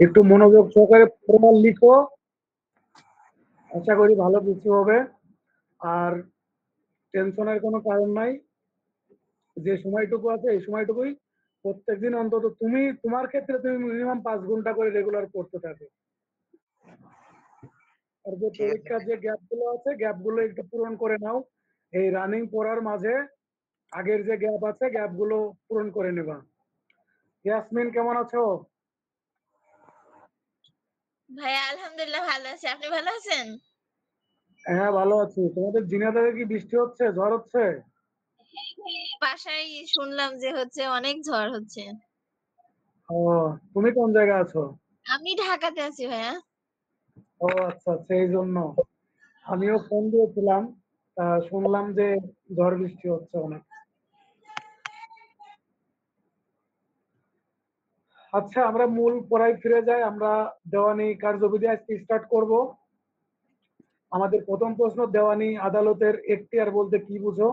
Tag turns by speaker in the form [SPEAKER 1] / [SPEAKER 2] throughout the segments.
[SPEAKER 1] একটু মনোযোগ সহকারে প্রমাণ লিখো, আশা করি ভালো কিছু হবে। আর টেনশনের কোনো কারণ নাই, যে সময়টুকু আছে এই সময়টুকুই প্রত্যেকদিন অন্তত তুমি তোমার ক্ষেত্রে তুমি মিনিমাম 5 ঘন্টা করে রেগুলার পড়তে থাকো। আর যে
[SPEAKER 2] ঠিক আছে
[SPEAKER 1] পরীক্ষার
[SPEAKER 2] ভাই।
[SPEAKER 1] যে গ্যাপ গুলো আছে গ্যাপ গুলো একটু পূরণ করে নাও। এই রানিং পড়ার মাঝে আগের যে গ্যাপ আছে গ্যাপ গুলো পূরণ করে নেবা। ইয়াসমিন কেমন আছো?
[SPEAKER 3] ভাইয়া আলহামদুলিল্লাহ ভালো আছি। আপনি ভালো আছেন?
[SPEAKER 1] হ্যাঁ ভালো আছি। তোমাদের ঝিনাইদহে কি বৃষ্টি হচ্ছে, ঝড় হচ্ছে?
[SPEAKER 3] বাসায় শুনলাম যে হচ্ছে অনেক ঝড় হচ্ছে।
[SPEAKER 1] ও, তুমি কোন জায়গায় আছো?
[SPEAKER 3] আমি ঢাকাতে আছি ভাইয়া।
[SPEAKER 1] ও আচ্ছা আচ্ছা, এই জন্য আমিও ফোন দিয়েছিলাম, শুনলাম যে ঝড় বৃষ্টি হচ্ছে অনেক। আচ্ছা, আমরা মূল পড়ায় ফিরে যাই। আমরা দেওয়ানি কার্যবিধি আজকে স্টার্ট করব। আমাদের প্রথম প্রশ্ন, দেওয়ানি আদালতের এখতিয়ার বলতে কি বুঝো?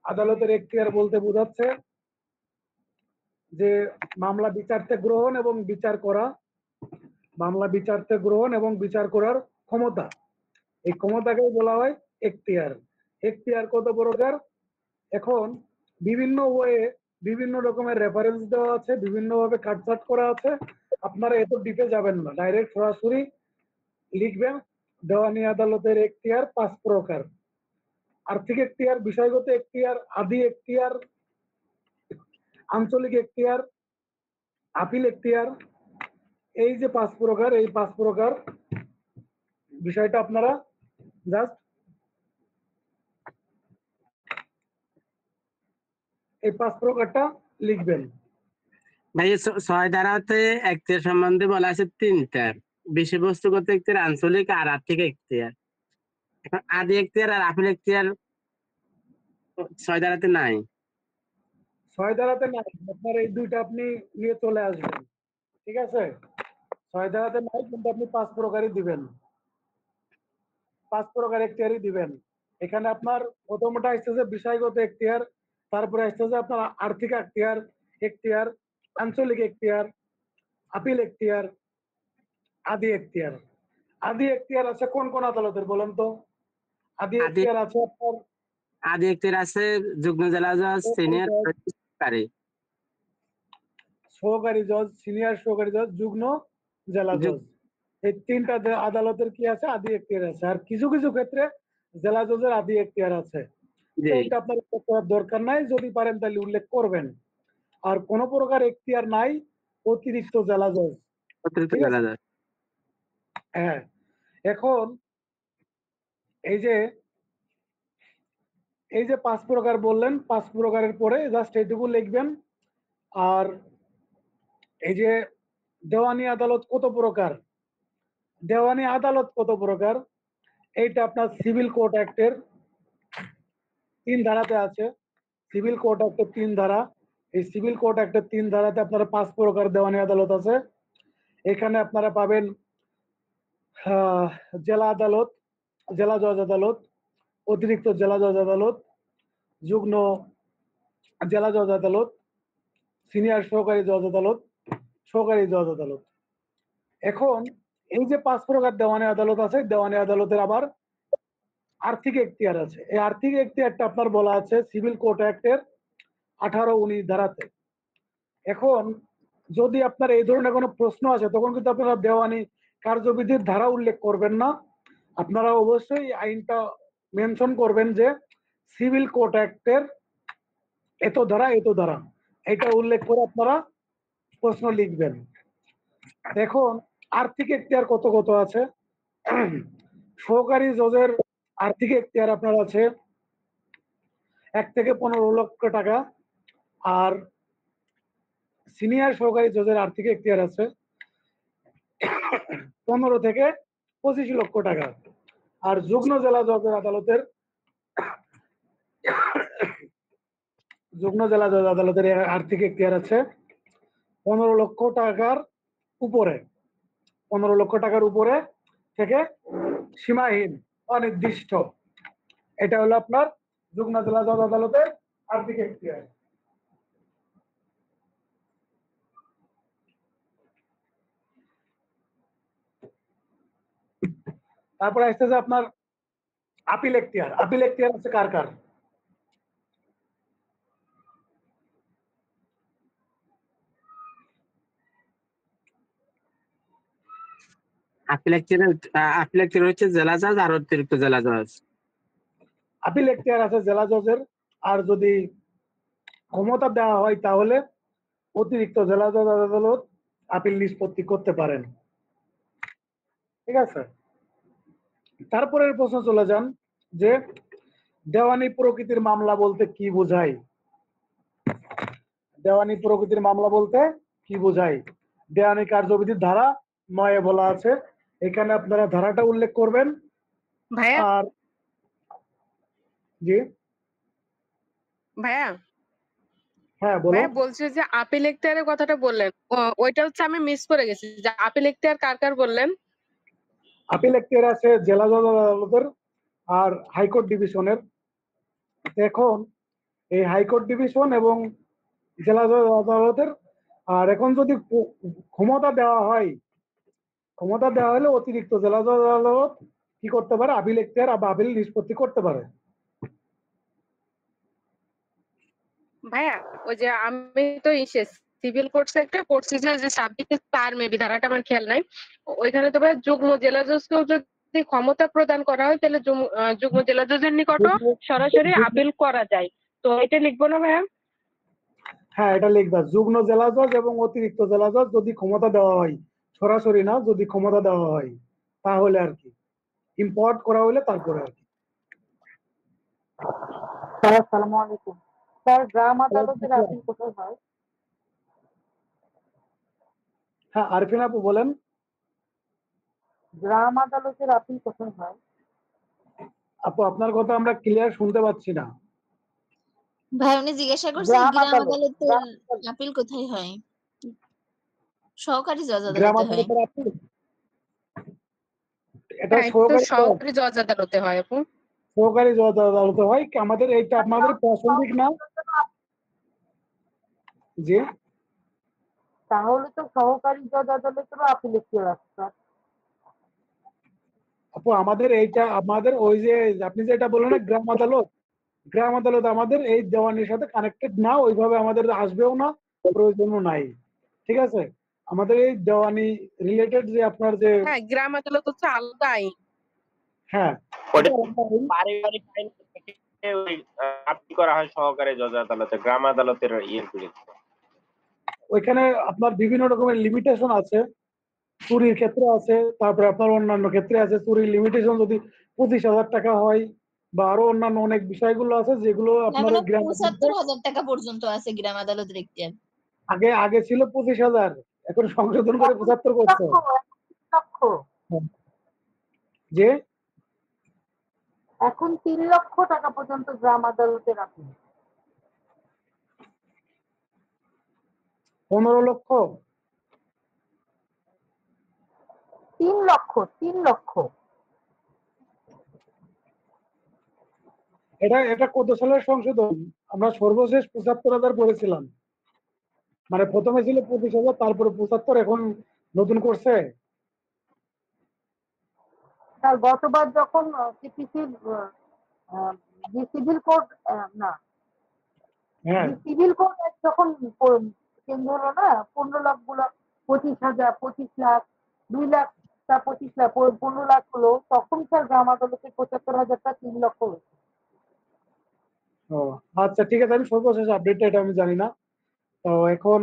[SPEAKER 1] আদালতের এখতিয়ার বলতে বোঝাচ্ছে যে মামলা বিচারতে গ্রহণ এবং বিচার করা, মামলা বিচারতে গ্রহণ এবং বিচার করার ক্ষমতা, এই ক্ষমতাকেই বলা হয় এখতিয়ার। এখতিয়ার কত প্রকার? এখন বিভিন্ন ওয়ে বিভিন্ন রকমের রেফারেন্স দেওয়া আছে, বিভিন্নভাবে কাটছাট করা আছে। আপনারা এত ডিপে যাবেন না, ডাইরেক্ট সরাসরি লিখবেন দেওয়ানি আদালতের এখতিয়ার 5 প্রকার। আর্থিক এখতিয়ার, বিষয়গত এখতিয়ার, আদি এখতিয়ার, আঞ্চলিক এখতিয়ার, আপিল এখতিয়ার। এই যে 5 প্রকার, এই 5 প্রকার বিষয়টা আপনারা জাস্ট এই 5 প্রকারটা লিখবেন।
[SPEAKER 4] ভাই 6 ধারাতে এখতিয়ার সম্বন্ধে বলা আছে 3টা, বিষয়বস্তুগত এখতিয়ার, আঞ্চলিক আর আর্থিক এখতিয়ার। এখন আদি এখতিয়ার আর আপিল এখতিয়ার 6 ধারাতে নাই।
[SPEAKER 1] 6 ধারাতে নাই, আপনার এই দুইটা আপনি নিয়ে চলে আসবেন, ঠিক আছে? 6 ধারাতে নাই, কিন্তু আপনি 5 প্রকারই দিবেন, 5 প্রকার এখতিয়ারই দিবেন। এখানে আপনার প্রথমটা আসতেছে বিষয়গত এখতিয়ার, তারপরে আসতেছে আপনার আর্থিক এখতিয়ার, এখতিয়ার, আঞ্চলিক এখতিয়ার, আপিল এখতিয়ার, আদি এখতিয়ার। আদি এখতিয়ার আছে কোন কোন আদালতের বলেন তো? আদি
[SPEAKER 4] আদি
[SPEAKER 1] এখতিয়ার আছে আপনার
[SPEAKER 4] আদি এখতিয়ার আছে যুগ্ম জেলা জজ, সিনিয়র সহকারী
[SPEAKER 1] সহকারী জজ, সিনিয়র সহকারী জজ, যুগ্ম জেলা জজ। এই 3টা আদালতের কি আছে? আদি এখতিয়ার আছে। আর কিছু কিছু ক্ষেত্রে জেলা জজের আদি এখতিয়ার আছে।
[SPEAKER 4] জি
[SPEAKER 1] এইটা আপনার উল্লেখ করার দরকার নাই, যদি পারেন তাহলে উল্লেখ করবেন। আর কোন প্রকার এখতিয়ার নাই অতিরিক্ত জেলা জজ,
[SPEAKER 4] অতিরিক্ত
[SPEAKER 1] ঠিক
[SPEAKER 4] জেলা
[SPEAKER 1] আছে?
[SPEAKER 4] জজ।
[SPEAKER 1] হ্যাঁ, এখন এই যে 5 প্রকার বললেন, 5 প্রকারের পরে জাস্ট এইটুকু লিখবেন। আর এই যে দেওয়ানি আদালত কত প্রকার, দেওয়ানি আদালত কত প্রকার, এইটা আপনার সিভিল কোর্ট অ্যাক্টের 3 ধারাতে আছে। সিভিল কোর্ট অ্যাক্টের 3 ধারা, এই সিভিল কোর্ট অ্যাক্টের 3 ধারাতে আপনারা 5 প্রকার দেওয়ানি আদালত আছে। এখানে আপনারা পাবেন জেলা আদালত, জেলা জজ আদালত, অতিরিক্ত জেলা জজ আদালত, যুগ্ম জেলা জজ আদালত, সিনিয়র সহকারী জজ আদালত, সহকারী জজ আদালত। এখন এই যে 5 প্রকার দেওয়ানি আদালত আছে, দেওয়ানি আদালতের আবার আর্থিক এখতিয়ার আছে। এই আর্থিক এখতিয়ারটা আপনার বলা আছে সিভিল কোর্ট অ্যাক্টের 18-19 ধারাতে। এখন যদি আপনার এই ধরনের কোনো প্রশ্ন আসে তখন কিন্তু আপনারা দেওয়ানি কার্যবিধির ধারা উল্লেখ করবেন না, আপনারা অবশ্যই আইনটা মেনশন করবেন যে সিভিল কোর্ট অ্যাক্টের এত ধারা এত ধারা, এটা উল্লেখ করে আপনারা প্রশ্ন লিখবেন। এখন আর্থিক এখতিয়ার কত কত আছে? সহকারী জজের আর্থিক এখতিয়ার আপনার আছে 1 থেকে 15 লক্ষ টাকা। আর সিনিয়র সহকারী জজের আর্থিক এখতিয়ার আছে 15 থেকে 25 লক্ষ টাকা। আর যুগ্ম জেলা জজের আদালতের যুগ্ম জেলা জজ আদালতের আর্থিক এখতিয়ার আছে 15 লক্ষ টাকার উপরে, 15 লক্ষ টাকার উপরে থেকে সীমাহীন, অনির্দিষ্ট। এটা হলো আপনার যুগ্ম জেলা জজ আদালতের আর্থিক এখতিয়ার। তারপরে আসতেছে আপনার আপিল এখতিয়ার। আপিল এখতিয়ার আছে কার কার?
[SPEAKER 4] আপিল এখতিয়ার হচ্ছে জেলা জজ আর অতিরিক্ত জেলা জজ।
[SPEAKER 1] আপিল এখতিয়ার আছে জেলা জজের, আর যদি ক্ষমতা দেওয়া হয় তাহলে অতিরিক্ত জেলা জজ আদালত আপিল নিষ্পত্তি করতে পারেন। ঠিক আছে, তারপরের প্রশ্ন চলে যান যে দেওয়ানি প্রকৃতির মামলা বলতে কি বোঝায়? দেওয়ানি প্রকৃতির মামলা বলতে কি বোঝায়? দেওয়ানি কার্যবিধির ধারা 9 বলা আছে, এখানে আপনারা ধারাটা উল্লেখ করবেন।
[SPEAKER 2] ভাইয়া
[SPEAKER 1] আর জি
[SPEAKER 2] ভাইয়া
[SPEAKER 1] হ্যাঁ বলো।
[SPEAKER 2] ভাইয়া বলছে যে আপিল এখতিয়ারের কথাটা বললেন, ওইটা হচ্ছে আমি মিস করে গেছি, যে আপিল এখতিয়ার কার কার বললেন?
[SPEAKER 1] আপিল এখতিয়ার আছে জেলা জজ আদালতের আর হাইকোর্ট ডিভিশনের। এখন এই হাইকোর্ট ডিভিশন এবং জেলা জজ আদালতের, আর এখন যদি ক্ষমতা দেওয়া হয়, ক্ষমতা দেওয়া হলে অতিরিক্ত জেলা জজ আদালত কি করতে পারে? আপিল এখতিয়ার বা আপিল নিষ্পত্তি করতে পারে।
[SPEAKER 2] ভাইয়া ওই যে আমি তো সিভিল কোর্ট সেক্টর পড়ছি, যে সাবজেক্ট তার মেবি ধারাটা আমার খেয়াল নাই। ওইখানে তো ভাইয়া যুগ্ম জেলা জজকেও যদি ক্ষমতা প্রদান করা হয় তাহলে যুগ্ম জেলা জজের নিকটও সরাসরি আপিল করা যায়। তো এটা লিখবো না ভাইয়া?
[SPEAKER 1] হ্যাঁ, এটা লিখবা, যুগ্ম জেলা জজ এবং অতিরিক্ত জেলা জজ যদি ক্ষমতা দেওয়া হয়, সরাসরি না, যদি ক্ষমতা দেওয়া হয় তাহলে আর কি, ইম্পোর্ট করা হলে তারপরে আর কি।
[SPEAKER 5] স্যার আসসালামু আলাইকুম। স্যার গ্রাম আদালতের আপিল কোথায় হয়?
[SPEAKER 1] হ্যাঁ, আরফিন আপু বলেন।
[SPEAKER 5] গ্রাম আদালতের আপিল কোথায় হয়?
[SPEAKER 1] আপু আপনার কথা আমরা ক্লিয়ার শুনতে পাচ্ছি না।
[SPEAKER 3] ভাই উনি জিজ্ঞাসা করছে
[SPEAKER 5] গ্রাম
[SPEAKER 3] গ্রাম
[SPEAKER 5] আদালত।
[SPEAKER 3] আদালতের আপিল কোথায় হয়? সহকারী জজ
[SPEAKER 1] গ্রাম
[SPEAKER 3] আদালতে হয়।
[SPEAKER 1] আদালতের আপিল, এটা
[SPEAKER 2] হ্যাঁ, তো সহকারী জজ আদালতে হয় আপু।
[SPEAKER 1] সহকারী জজ আদালতে হয়। আমাদের এইটা আপনাদের প্রাসঙ্গিক না যে
[SPEAKER 5] তাহলে তো সহকারী জজ আদালতেরও আপিল এখতিয়ার আছে স্যার।
[SPEAKER 1] আপু আমাদের এইটা, আমাদের ওই যে আপনি যেটা বললেন না গ্রাম আদালত, গ্রাম আদালত আমাদের এই দেওয়ানির সাথে কানেক্টেড না, ওইভাবে আমাদের আসবেও না, প্রয়োজনও নাই। ঠিক আছে, আমাদের এই দেওয়ানি রিলেটেড যে আপনার যে
[SPEAKER 2] হ্যাঁ, গ্রাম আদালত হচ্ছে আলাদা আইন।
[SPEAKER 1] হ্যাঁ
[SPEAKER 6] ওটা পারিবারিক আইন থেকে ওই আপিল করা হয় সহকারী জজ আদালতে, গ্রাম আদালতের ইয়ের বিরুদ্ধে।
[SPEAKER 1] ওইখানে আপনার বিভিন্ন রকমের লিমিটেশন আছে, চুরির ক্ষেত্রে আছে, তারপরে আপনার অন্যান্য ক্ষেত্রে আছে। চুরির লিমিটেশন যদি 25,000 টাকা হয় বা আরো অন্যান্য অনেক বিষয়গুলো আছে যেগুলো আপনার
[SPEAKER 3] মানে
[SPEAKER 1] গ্রাম
[SPEAKER 3] ৭৫,০০০ টাকা পর্যন্ত আছে গ্রাম আদালতের এখতিয়ার।
[SPEAKER 1] আগে আগে ছিল 25,000, এখন সংশোধন করে 75 করছে।
[SPEAKER 5] লক্ষ
[SPEAKER 1] যে
[SPEAKER 5] এখন 3 লক্ষ টাকা পর্যন্ত গ্রাম আদালতের আপিল।
[SPEAKER 1] 15 লক্ষ,
[SPEAKER 5] 3 লক্ষ, 3 লক্ষ।
[SPEAKER 1] এটা এটা কত সালের সংশোধন? আমরা সর্বশেষ 75,000 করেছিলাম, মানে প্রথমে ছিল 25,000, তারপরে 75, এখন নতুন করছে।
[SPEAKER 5] স্যার গতবার যখন সিপিসি সিভিল কোর্ট না
[SPEAKER 1] হ্যাঁ
[SPEAKER 5] সিভিল কোর্ট যখন চেঞ্জ হলো না, 15 লাখ গুলো 25,000, 25 লাখ, 2 লাখ, 25 লাখ, 15 লাখ হলো, তখন স্যার গ্রাম আদালতে 75,000টা 3 লক্ষ হয়েছে।
[SPEAKER 1] ও আচ্ছা, ঠিক আছে, আমি সর্বশেষ আপডেটটা এটা আমি জানি না। তো এখন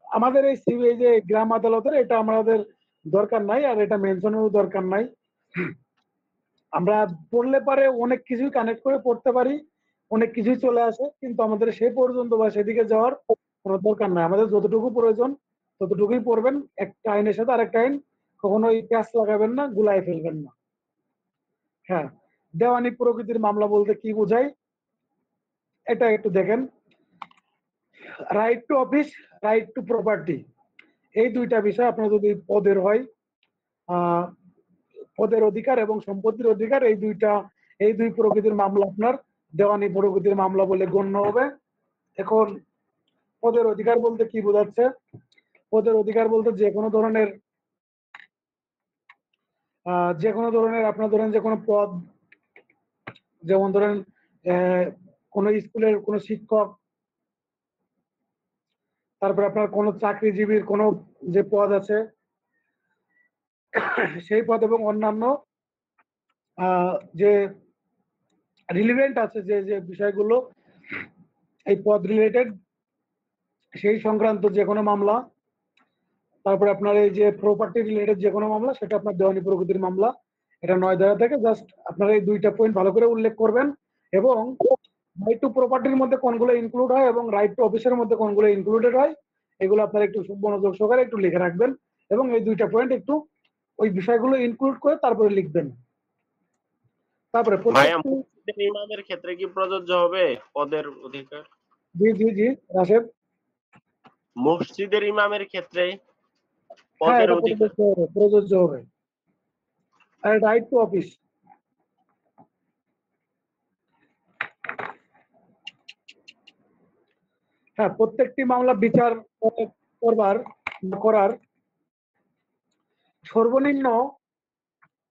[SPEAKER 1] আমাদের এই যে গ্রাম আদালতের এটা আমাদের দরকার নাই, আর এটা মেনশনেরও দরকার নাই। আমরা পড়লে পারে অনেক কিছুই কানেক্ট করে পড়তে পারি, অনেক কিছুই চলে আসে, কিন্তু আমাদের সে পর্যন্ত বা সেদিকে যাওয়ার কোনো দরকার নাই। আমাদের যতটুকু প্রয়োজন ততটুকুই পড়বেন। একটা আইনের সাথে আরেকটা আইন কখনোই প্যাচ লাগাবেন না, গুলাই ফেলবেন না। হ্যাঁ, দেওয়ানি প্রকৃতির মামলা বলতে কি বোঝায় এটা একটু দেখেন। Right to office, right two property, এই দুইটা বিষয় আপনার যদি পদের হয়, আহ পদের অধিকার এবং সম্পত্তির অধিকার, এই দুই প্রকৃতির মামলা আপনার দেওয়ানি প্রকৃতির মামলা বলে গণ্য হবে। এখন পদের অধিকার বলতে কি বোঝাচ্ছে? পদের অধিকার বলতে যে কোনো ধরনের যে কোনো ধরনের আপনার ধরেন যে কোনো পদ, যেমন ধরেন কোনো স্কুলের কোনো শিক্ষক, তারপরে আপনার কোনো চাকরিজীবীর কোনো যে পদ আছে সেই পদ এবং অন্যান্য যে রিলিভেন্ট আছে যে যে বিষয়গুলো এই পদ রিলেটেড সেই সংক্রান্ত যে কোনো মামলা, তারপরে আপনার এই যে প্রপার্টি রিলেটেড যে কোনো মামলা, সেটা আপনার দেওয়ানি প্রকৃতির মামলা। এটা 9 ধারা থেকে জাস্ট আপনারা এই দুইটা পয়েন্ট ভালো করে উল্লেখ করবেন এবং রাইট টু প্রপার্টির মধ্যে কোনগুলো ইনক্লুড হয় এবং রাইট টু অফিসের মধ্যে কোনগুলো ইনক্লুডেড হয় এগুলো আপনারা একটু মনোযোগ সহকারে একটু লিখে রাখবেন এবং এই দুইটা পয়েন্ট একটু ওই বিষয়গুলো ইনক্লুড করে তারপরে লিখবেন। তারপরে
[SPEAKER 6] ভাইয়া মসজিদের ইমামের ক্ষেত্রে কি প্রযোজ্য হবে পদের অধিকার?
[SPEAKER 1] জি জি জি রাশেদ,
[SPEAKER 6] মসজিদের ইমামের ক্ষেত্রে
[SPEAKER 1] হ্যাঁ
[SPEAKER 6] পদের
[SPEAKER 1] এটা
[SPEAKER 6] অধিকার
[SPEAKER 1] প্রযোজ্য হবে রাইট টু অফিস। হ্যাঁ, প্রত্যেকটি মামলা বিচার করার সর্বনিম্ন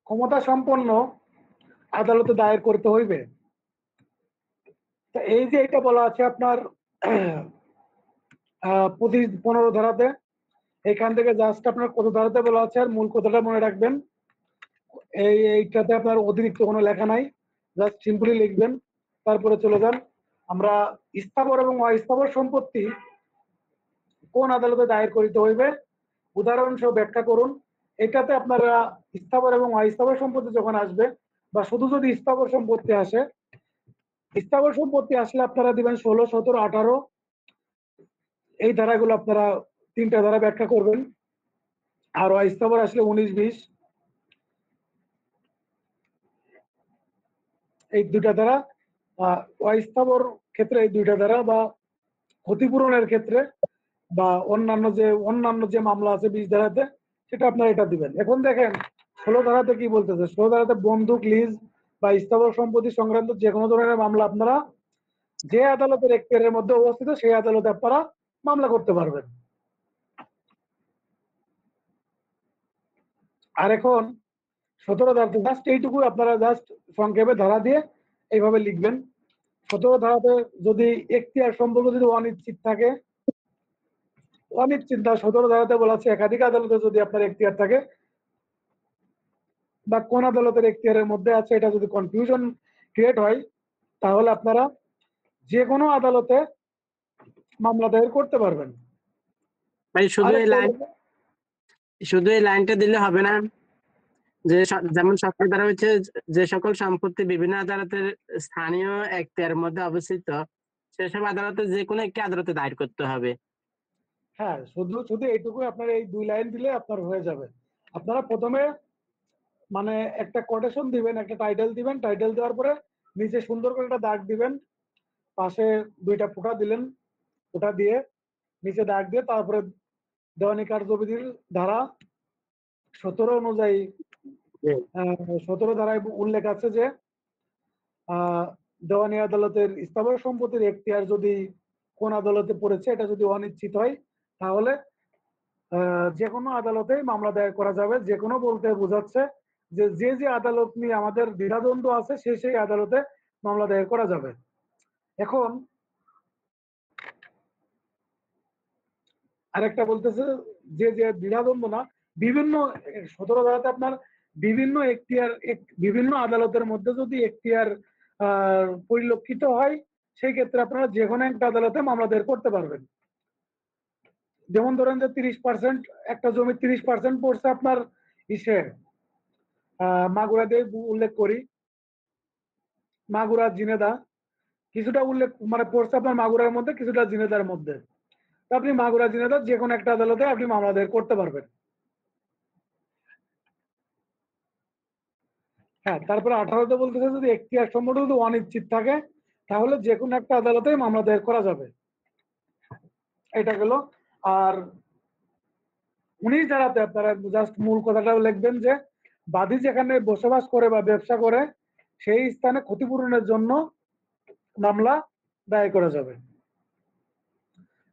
[SPEAKER 1] ক্ষমতা সম্পন্ন আদালতে দায়ের করতে হইবে। এই যে এটা বলা আছে আপনার 15 ধারাতে, এখান থেকে জাস্ট আপনার কত ধারাতে বলা আছে আর মূল কথাটা মনে রাখবেন। এইটাতে আপনার অতিরিক্ত কোনো লেখা নাই, জাস্ট সিম্পলি লিখবেন। তারপরে চলে যান, আমরা স্থাবর এবং অস্থাবর সম্পত্তি কোন আদালতে দায়ের করিতে হইবে উদাহরণ সহ ব্যাখ্যা করুন। এটাতে আপনারা স্থাবর এবং অস্থাবর সম্পত্তি যখন আসবে বা শুধু যদি স্থাবর সম্পত্তি আসে, স্থাবর সম্পত্তি আসলে আপনারা দিবেন 16, 17, 18 এই ধারাগুলো আপনারা 3টা ধারা ব্যাখ্যা করবেন। আর অস্থাবর আসলে 19, 20 এই 2টা ধারা। অস্থাবর ক্ষেত্রে এই 2টা ধারা বা ক্ষতিপূরণের ক্ষেত্রে বা অন্যান্য যে মামলা আছে 20 ধারাতে, সেটা আপনারা এটা দিবেন। এখন দেখেন 16 ধারাতে কি বলতেছে। 16 ধারাতে বন্দুক, লিজ বা স্থাবর সম্পত্তি সংক্রান্ত যে কোনো ধরনের মামলা আপনারা যে আদালতের এখতিয়ারের মধ্যে অবস্থিত সেই আদালতে আপনারা মামলা করতে পারবেন। আর এখন 17 ধারাতে জাস্ট এইটুকু আপনারা জাস্ট সংক্ষেপে ধারা দিয়ে এইভাবে লিখবেন। 17 ধারাতে যদি এখতিয়ার সম্পর্ক যদি অনিশ্চিত থাকে, অনিশ্চিত 17 ধারাতে বলা আছে একাধিক আদালতে যদি আপনার এখতিয়ার থাকে বা কোন আদালতের এখতিয়ারের মধ্যে আছে এটা যদি কনফিউশন ক্রিয়েট হয়, তাহলে আপনারা যে কোনো আদালতে মামলা দায়ের করতে পারবেন।
[SPEAKER 4] ভাই শুধু এই লাইনটা দিলে হবে না? যে যেমন 17 ধারা হচ্ছে যে সকল সম্পত্তি বিভিন্ন আদালতের স্থানীয় এখতিয়ারের মধ্যে অবস্থিত সেসব আদালতে যে কোনো একটি আদালতে দায়ের করতে হবে।
[SPEAKER 1] হ্যাঁ, শুধু এইটুকু আপনার এই 2 লাইন দিলে আপনার হয়ে যাবে। আপনারা প্রথমে মানে একটা কোটেশন দিবেন, একটা টাইটেল দিবেন, টাইটেল দেওয়ার পরে নিচে সুন্দর করে একটা দাগ দিবেন, পাশে 2টা ফোঁটা দিলেন, ফোঁটা দিয়ে নিচে দাগ দিয়ে তারপরে দেওয়ানি কার্যবিধির ধারা 17 অনুযায়ী 17 ধারায় উল্লেখ আছে যে দেওয়ানি আদালতের স্থাবর সম্পত্তির এখতিয়ার যদি কোন আদালতে পড়েছে এটা যদি অনিশ্চিত হয়, তাহলে যে কোনো আদালতে মামলা দায়ের করা যাবে। যে কোনো বলতে বোঝাচ্ছে যে যে আদালত নিয়ে আমাদের দ্বিধাদ্বন্দ্ব আছে সেই আদালতে মামলা দায়ের করা যাবে। এখন আরেকটা বলতেছে যে দ্বিধাদ্বন্দ্ব না, বিভিন্ন 17 ধারাতে আপনার বিভিন্ন এখতিয়ার বিভিন্ন আদালতের মধ্যে যদি এখতিয়ার পরিলক্ষিত হয়, সেই ক্ষেত্রে আপনারা যে কোনো একটা আদালতে মামলা দায়ের করতে পারবেন। যেমন ধরেন যে 30% একটা জমি 30% পড়ছে আপনার ইসে মাগুরা দিয়ে উল্লেখ করি, মাগুরা জিনেদা কিছুটা উল্লেখ মানে পড়ছে আপনার মাগুরার মধ্যে, কিছুটা জিনেদার মধ্যে। আপনি মাগুরা জিনেদা যে কোনো একটা আদালতে আপনি মামলা দায়ের করতে পারবেন। হ্যাঁ, তারপরে 18তে বলতেছে যদি এখতিয়ার সম্পর্কে যদি অনিশ্চিত থাকে তাহলে যে কোনো একটা আদালতে মামলা দায়ের করা যাবে। এটা গেল। আর 19 ধারাতে আপনারা জাস্ট মূল কথাটা লিখবেন যে বাদী যেখানে বসবাস করে বা ব্যবসা করে সেই স্থানে ক্ষতিপূরণের জন্য মামলা দায়ের করা যাবে।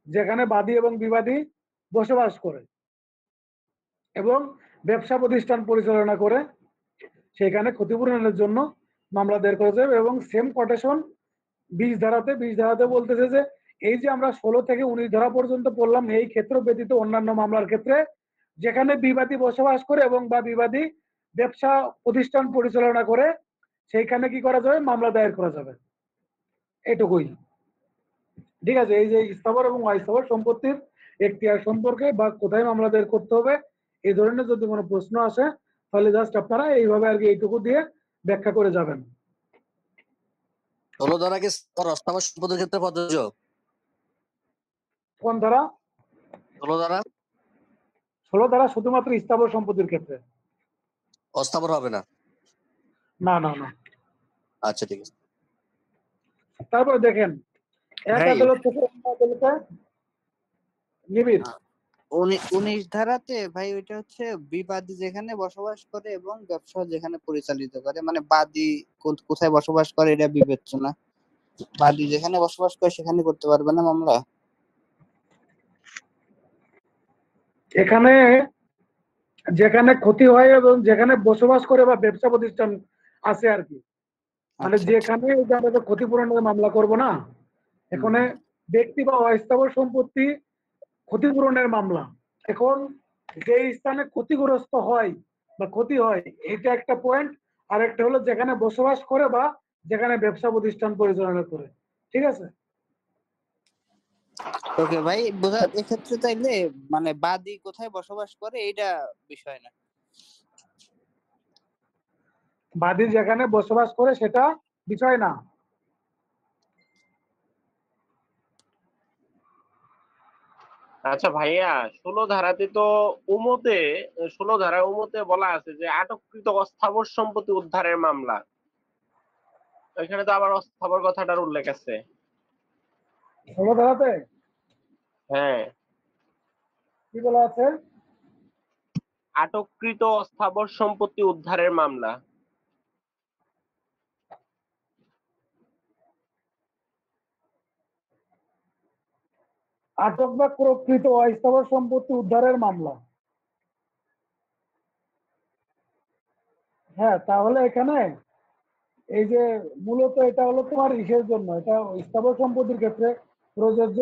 [SPEAKER 1] যেখানে বাদী এবং বিবাদী বসবাস করে এবং ব্যবসা প্রতিষ্ঠান পরিচালনা করে সেখানে ক্ষতিপূরণের জন্য মামলা দায়ের করা যাবে। এবং সেম কোটেশন 20 ধারাতে বলতেছে যে এই যে আমরা 16 থেকে 19 ধারা পর্যন্ত পড়লাম, এই ক্ষেত্র ব্যতীত অন্যান্য মামলার ক্ষেত্রে যেখানে বিবাদী বসবাস করে এবং বা বিবাদী ব্যবসা প্রতিষ্ঠান পরিচালনা করে সেইখানে কি করা যাবে, মামলা দায়ের করা যাবে। এটুকুই, ঠিক আছে। এই যে স্থাবর এবং অস্থাবর সম্পত্তির এখতিয়ার সম্পর্কে বা কোথায় মামলা দায়ের করতে হবে এই ধরনের যদি কোনো প্রশ্ন আসে তাহলে জাস্ট আপনারা এইভাবে আর কি এইটুকু দিয়ে ব্যাখ্যা করে যাবেন।
[SPEAKER 7] 16 ধারা কি অস্থাবর সম্পত্তির ক্ষেত্রে প্রযোজ্য?
[SPEAKER 1] কোন ধারা?
[SPEAKER 7] 16 ধারা
[SPEAKER 1] 16 ধারা শুধুমাত্র স্থাবর সম্পত্তির ক্ষেত্রে,
[SPEAKER 7] অস্থাবর হবে না?
[SPEAKER 1] না না না।
[SPEAKER 7] আচ্ছা, ঠিক আছে।
[SPEAKER 1] তারপরে দেখেন, এক
[SPEAKER 8] ভাই।
[SPEAKER 1] আদালত থেকে অন্য আদালতে নিবিড়
[SPEAKER 8] 19 ধারাতে ভাই ওইটা হচ্ছে বিবাদী যেখানে বসবাস করে এবং ব্যবসা যেখানে পরিচালিত করে, মানে বাদী কোথায় বসবাস করে এটা বিবেচ্য না। বাদী যেখানে বসবাস করে সেখানে করতে পারবে না মামলা।
[SPEAKER 1] এখানে যেখানে ক্ষতি হয় এবং যেখানে বসবাস করে বা ব্যবসা প্রতিষ্ঠান আছে আর কি, মানে
[SPEAKER 8] আচ্ছা,
[SPEAKER 1] যেখানে এই যে আমরা তো ক্ষতিপূরণের মামলা করব না, এখানে ব্যক্তি বা অস্থাবর সম্পত্তি ক্ষতিপূরণের মামলা। এখন যে স্থানে ক্ষতিগ্রস্ত হয় বা ক্ষতি হয় এটা একটা পয়েন্ট, আর একটা হলো যেখানে বসবাস করে বা যেখানে ব্যবসা প্রতিষ্ঠান পরিচালনা করে, ঠিক আছে।
[SPEAKER 8] ওকে ভাই, বোঝা এক্ষেত্রে তাইলে মানে বাদী কোথায় বসবাস করে এটা বিষয় না।
[SPEAKER 1] বাদী যেখানে বসবাস করে সেটা বিষয় না।
[SPEAKER 6] আচ্ছা ভাইয়া, 16 ধারাতে তো 16 ধারা উমতে বলা আছে যে আটককৃত অস্থাবর সম্পত্তি উদ্ধারের মামলা। এখানে তো আবার অস্থাবর কথাটার উল্লেখ আছে।
[SPEAKER 1] 16 ধারাতে
[SPEAKER 6] হ্যাঁ,
[SPEAKER 1] কি বলা আছে?
[SPEAKER 6] আটককৃত অস্থাবর সম্পত্তি উদ্ধারের মামলা।
[SPEAKER 1] আটক বা প্রকৃত অস্থাবর সম্পত্তি উদ্ধারের মামলা। হ্যাঁ, তাহলে এখানে এই যে মূলত এটা হলো তোমার ইসের জন্য, এটা স্থাবর সম্পত্তির ক্ষেত্রে প্রযোজ্য।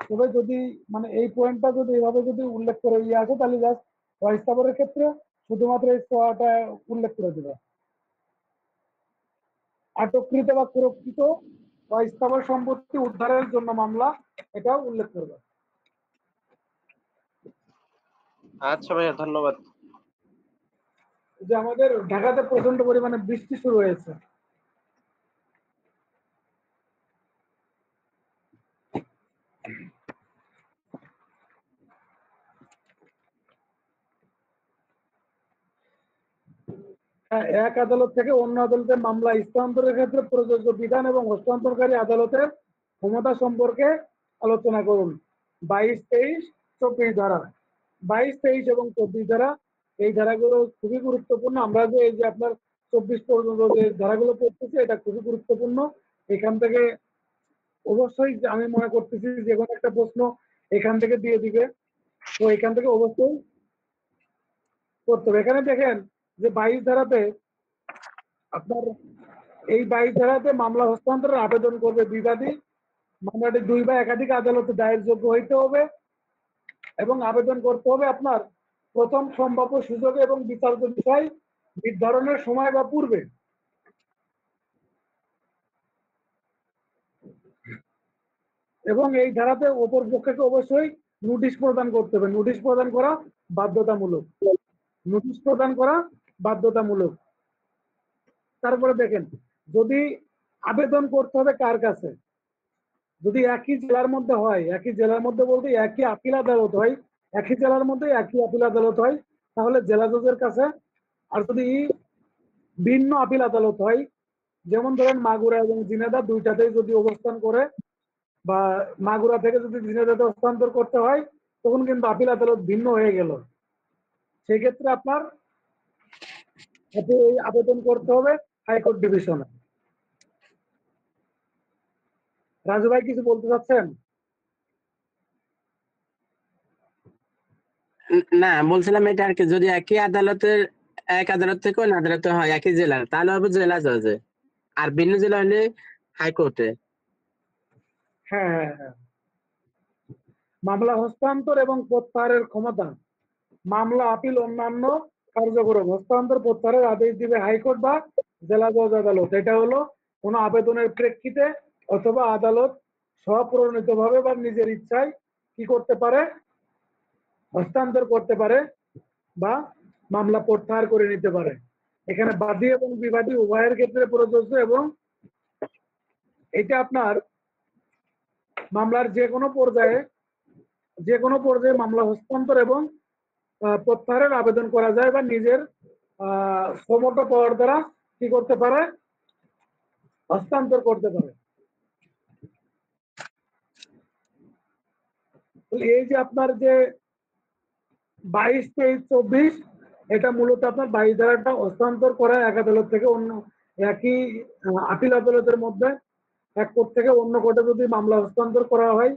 [SPEAKER 1] তবে যদি মানে এই পয়েন্টটা যদি এভাবে যদি উল্লেখ করে আসে তাহলে জাস্ট অস্থাবরের ক্ষেত্রে শুধুমাত্র এই ছোঁয়াটা উল্লেখ করে দেবে। আটককৃত বা সুরক্ষিত অস্থাবর সম্পত্তি উদ্ধারের জন্য মামলা, এটাও উল্লেখ করবে।
[SPEAKER 6] আচ্ছা ভাইয়া, ধন্যবাদ।
[SPEAKER 1] যে আমাদের ঢাকাতে প্রচন্ড পরিমাণে বৃষ্টি শুরু হয়েছে। এক আদালত থেকে অন্য আদালতে মামলা স্থানান্তরের ক্ষেত্রে প্রযোজ্য বিধান এবং হস্তান্তরকারী আদালতের ক্ষমতা সম্পর্কে আলোচনা করুন। 22, 23, 24 ধারা। 22, 23 এবং 24 ধারা, এই ধারাগুলো খুবই গুরুত্বপূর্ণ। আমরা যে এই যে আপনার 24 পর্যন্ত যে ধারাগুলো পড়তেছি এটা খুবই গুরুত্বপূর্ণ। এখান থেকে অবশ্যই আমি মনে করতেছি যে কোনো একটা প্রশ্ন এখান থেকে দিয়ে দিবে, তো এখান থেকে অবশ্যই করতে হবে। এখানে দেখেন যে 22 ধারাতে আপনার এই 22 ধারাতে মামলা হস্তান্তরের আবেদন করবে বিবাদী। মামলাটি 2 বা একাধিক আদালতে দায়ের যোগ্য হইতে হবে এবং আবেদন করতে হবে আপনার প্রথম সম্ভাব্য সুযোগে এবং বিচার্য বিষয় নির্ধারণের সময় বা পূর্বে। এবং এই ধারাতে অপর পক্ষকে অবশ্যই নোটিশ প্রদান করতে হবে। নোটিশ প্রদান করা বাধ্যতামূলক। নোটিশ প্রদান করা বাধ্যতামূলক। তারপরে দেখেন, যদি আবেদন করতে হবে কার কাছে, যদি একই জেলার মধ্যে হয়, একই জেলার মধ্যে বলতে একই আপিল আদালত হয়, একই জেলার মধ্যে একই আপিল আদালত হয় তাহলে জেলা জজের কাছে। আর যদি ভিন্ন আপিল আদালত হয়, যেমন ধরেন মাগুরা এবং ঝিনাইদহ দুইটাতেই যদি অবস্থান করে বা মাগুরা থেকে যদি ঝিনাইদহে হস্তান্তর করতে হয় তখন কিন্তু আপিল আদালত ভিন্ন হয়ে গেল। সেই ক্ষেত্রে আপনার আবেদন করতে হবে হাইকোর্ট ডিভিশনে। রাজু ভাই কিছু বলতে চাচ্ছেন?
[SPEAKER 4] না, বলছিলাম এটা আর কি, যদি একই আদালতের এক আদালত থেকে অন্য আদালতে হয় একই জেলার, তাহলে হবে জেলা জজে। আর ভিন্ন জেলা হলে হাইকোর্টে।
[SPEAKER 1] হ্যাঁ হ্যাঁ হ্যাঁ। মামলা হস্তান্তর এবং প্রত্যাহারের ক্ষমতা, মামলা আপিল অন্যান্য কার্যক্রম হস্তান্তর প্রত্যাহারের আদেশ দিবে হাইকোর্ট বা জেলা জজ আদালত। এটা হলো কোনো আবেদনের প্রেক্ষিতে অথবা আদালত স্বপ্রণীতভাবে বা নিজের ইচ্ছায় কি করতে পারে, হস্তান্তর করতে পারে বা মামলা প্রত্যাহার করে নিতে পারে। এখানে বাদী এবং বিবাদী উভয়ের ক্ষেত্রে প্রযোজ্য এবং এটা আপনার মামলার যে কোনো পর্যায়ে মামলা হস্তান্তর এবং প্রত্যাহারের আবেদন করা যায় বা নিজের ক্ষমতা পাওয়ার দ্বারা কি করতে পারে, হস্তান্তর করতে পারে। এই যে আপনার যে 22, 23, 24 এটা মূলত আপনার 22 ধারাটা হস্তান্তর করা এক আদালত থেকে অন্য একই আপিল আদালতের মধ্যে এক কোর্ট থেকে অন্য কোর্টে যদি মামলা হস্তান্তর করা হয়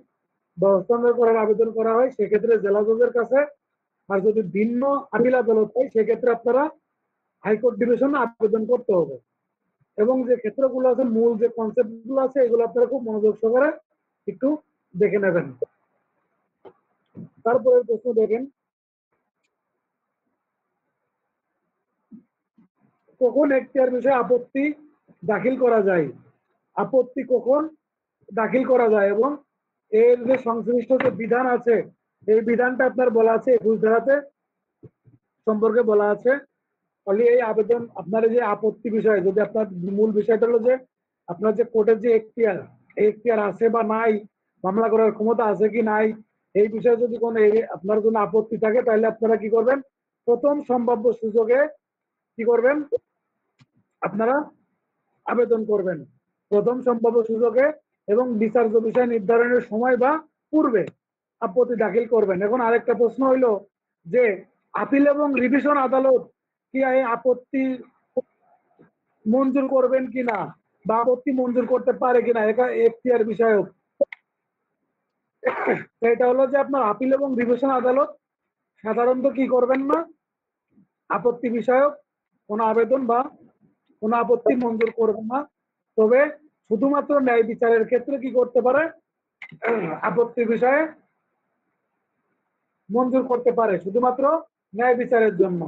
[SPEAKER 1] বা হস্তান্তর করার আবেদন করা হয় সেক্ষেত্রে জেলা জজের কাছে, আর যদি ভিন্ন আপিল আদালত হয় সেক্ষেত্রে আপনারা হাইকোর্ট ডিভিশনে আবেদন করতে হবে। এবং যে ক্ষেত্রগুলো আছে, মূল যে কনসেপ্ট গুলো আছে এগুলো আপনারা খুব মনোযোগ সহকারে একটু দেখে নেবেন। তারপরে প্রশ্ন দেখেন, কখন এখতিয়ার বিষয়ে আপত্তি দাখিল করা যায়, আপত্তি কখন দাখিল করা যায় এবং এর যে সংশ্লিষ্ট যে বিধান আছে এই বিধানটা আপনার বলা আছে 21 ধারাতে সম্পর্কে বলা আছে। ফলে এই আবেদন আপনার যে আপত্তি বিষয়, যদি আপনার মূল বিষয়টা হলো যে আপনার যে কোর্টের যে এখতিয়ার আছে বা নাই, মামলা করার ক্ষমতা আছে কি নাই, এই বিষয়ে যদি কোনো আপনার কোনো আপত্তি থাকে তাহলে আপনারা কি করবেন, প্রথম সম্ভাব্য সুযোগে কি করবেন, আপনারা আবেদন করবেন প্রথম সম্ভাব্য সুযোগে এবং বিচার্য বিষয় নির্ধারণের সময় বা পূর্বে আপত্তি দাখিল করবেন। এখন আরেকটা প্রশ্ন হইল যে আপিল এবং রিভিশন আদালত কি এই আপত্তি মঞ্জুর করবেন কিনা বা আপত্তি মঞ্জুর করতে পারে কিনা, এটা এখতিয়ার বিষয়ক। এটা হলো যে আপনার আপিল এবং রিভিশন আদালত সাধারণত কি করবেন না, আপত্তি বিষয়ক কোন আবেদন বা কোন আপত্তি মঞ্জুর করবেন না। তবে শুধুমাত্র ন্যায় বিচারের ক্ষেত্রে কি করতে পারে, আপত্তি বিষয়ে মঞ্জুর করতে পারে, শুধুমাত্র ন্যায় বিচারের জন্য,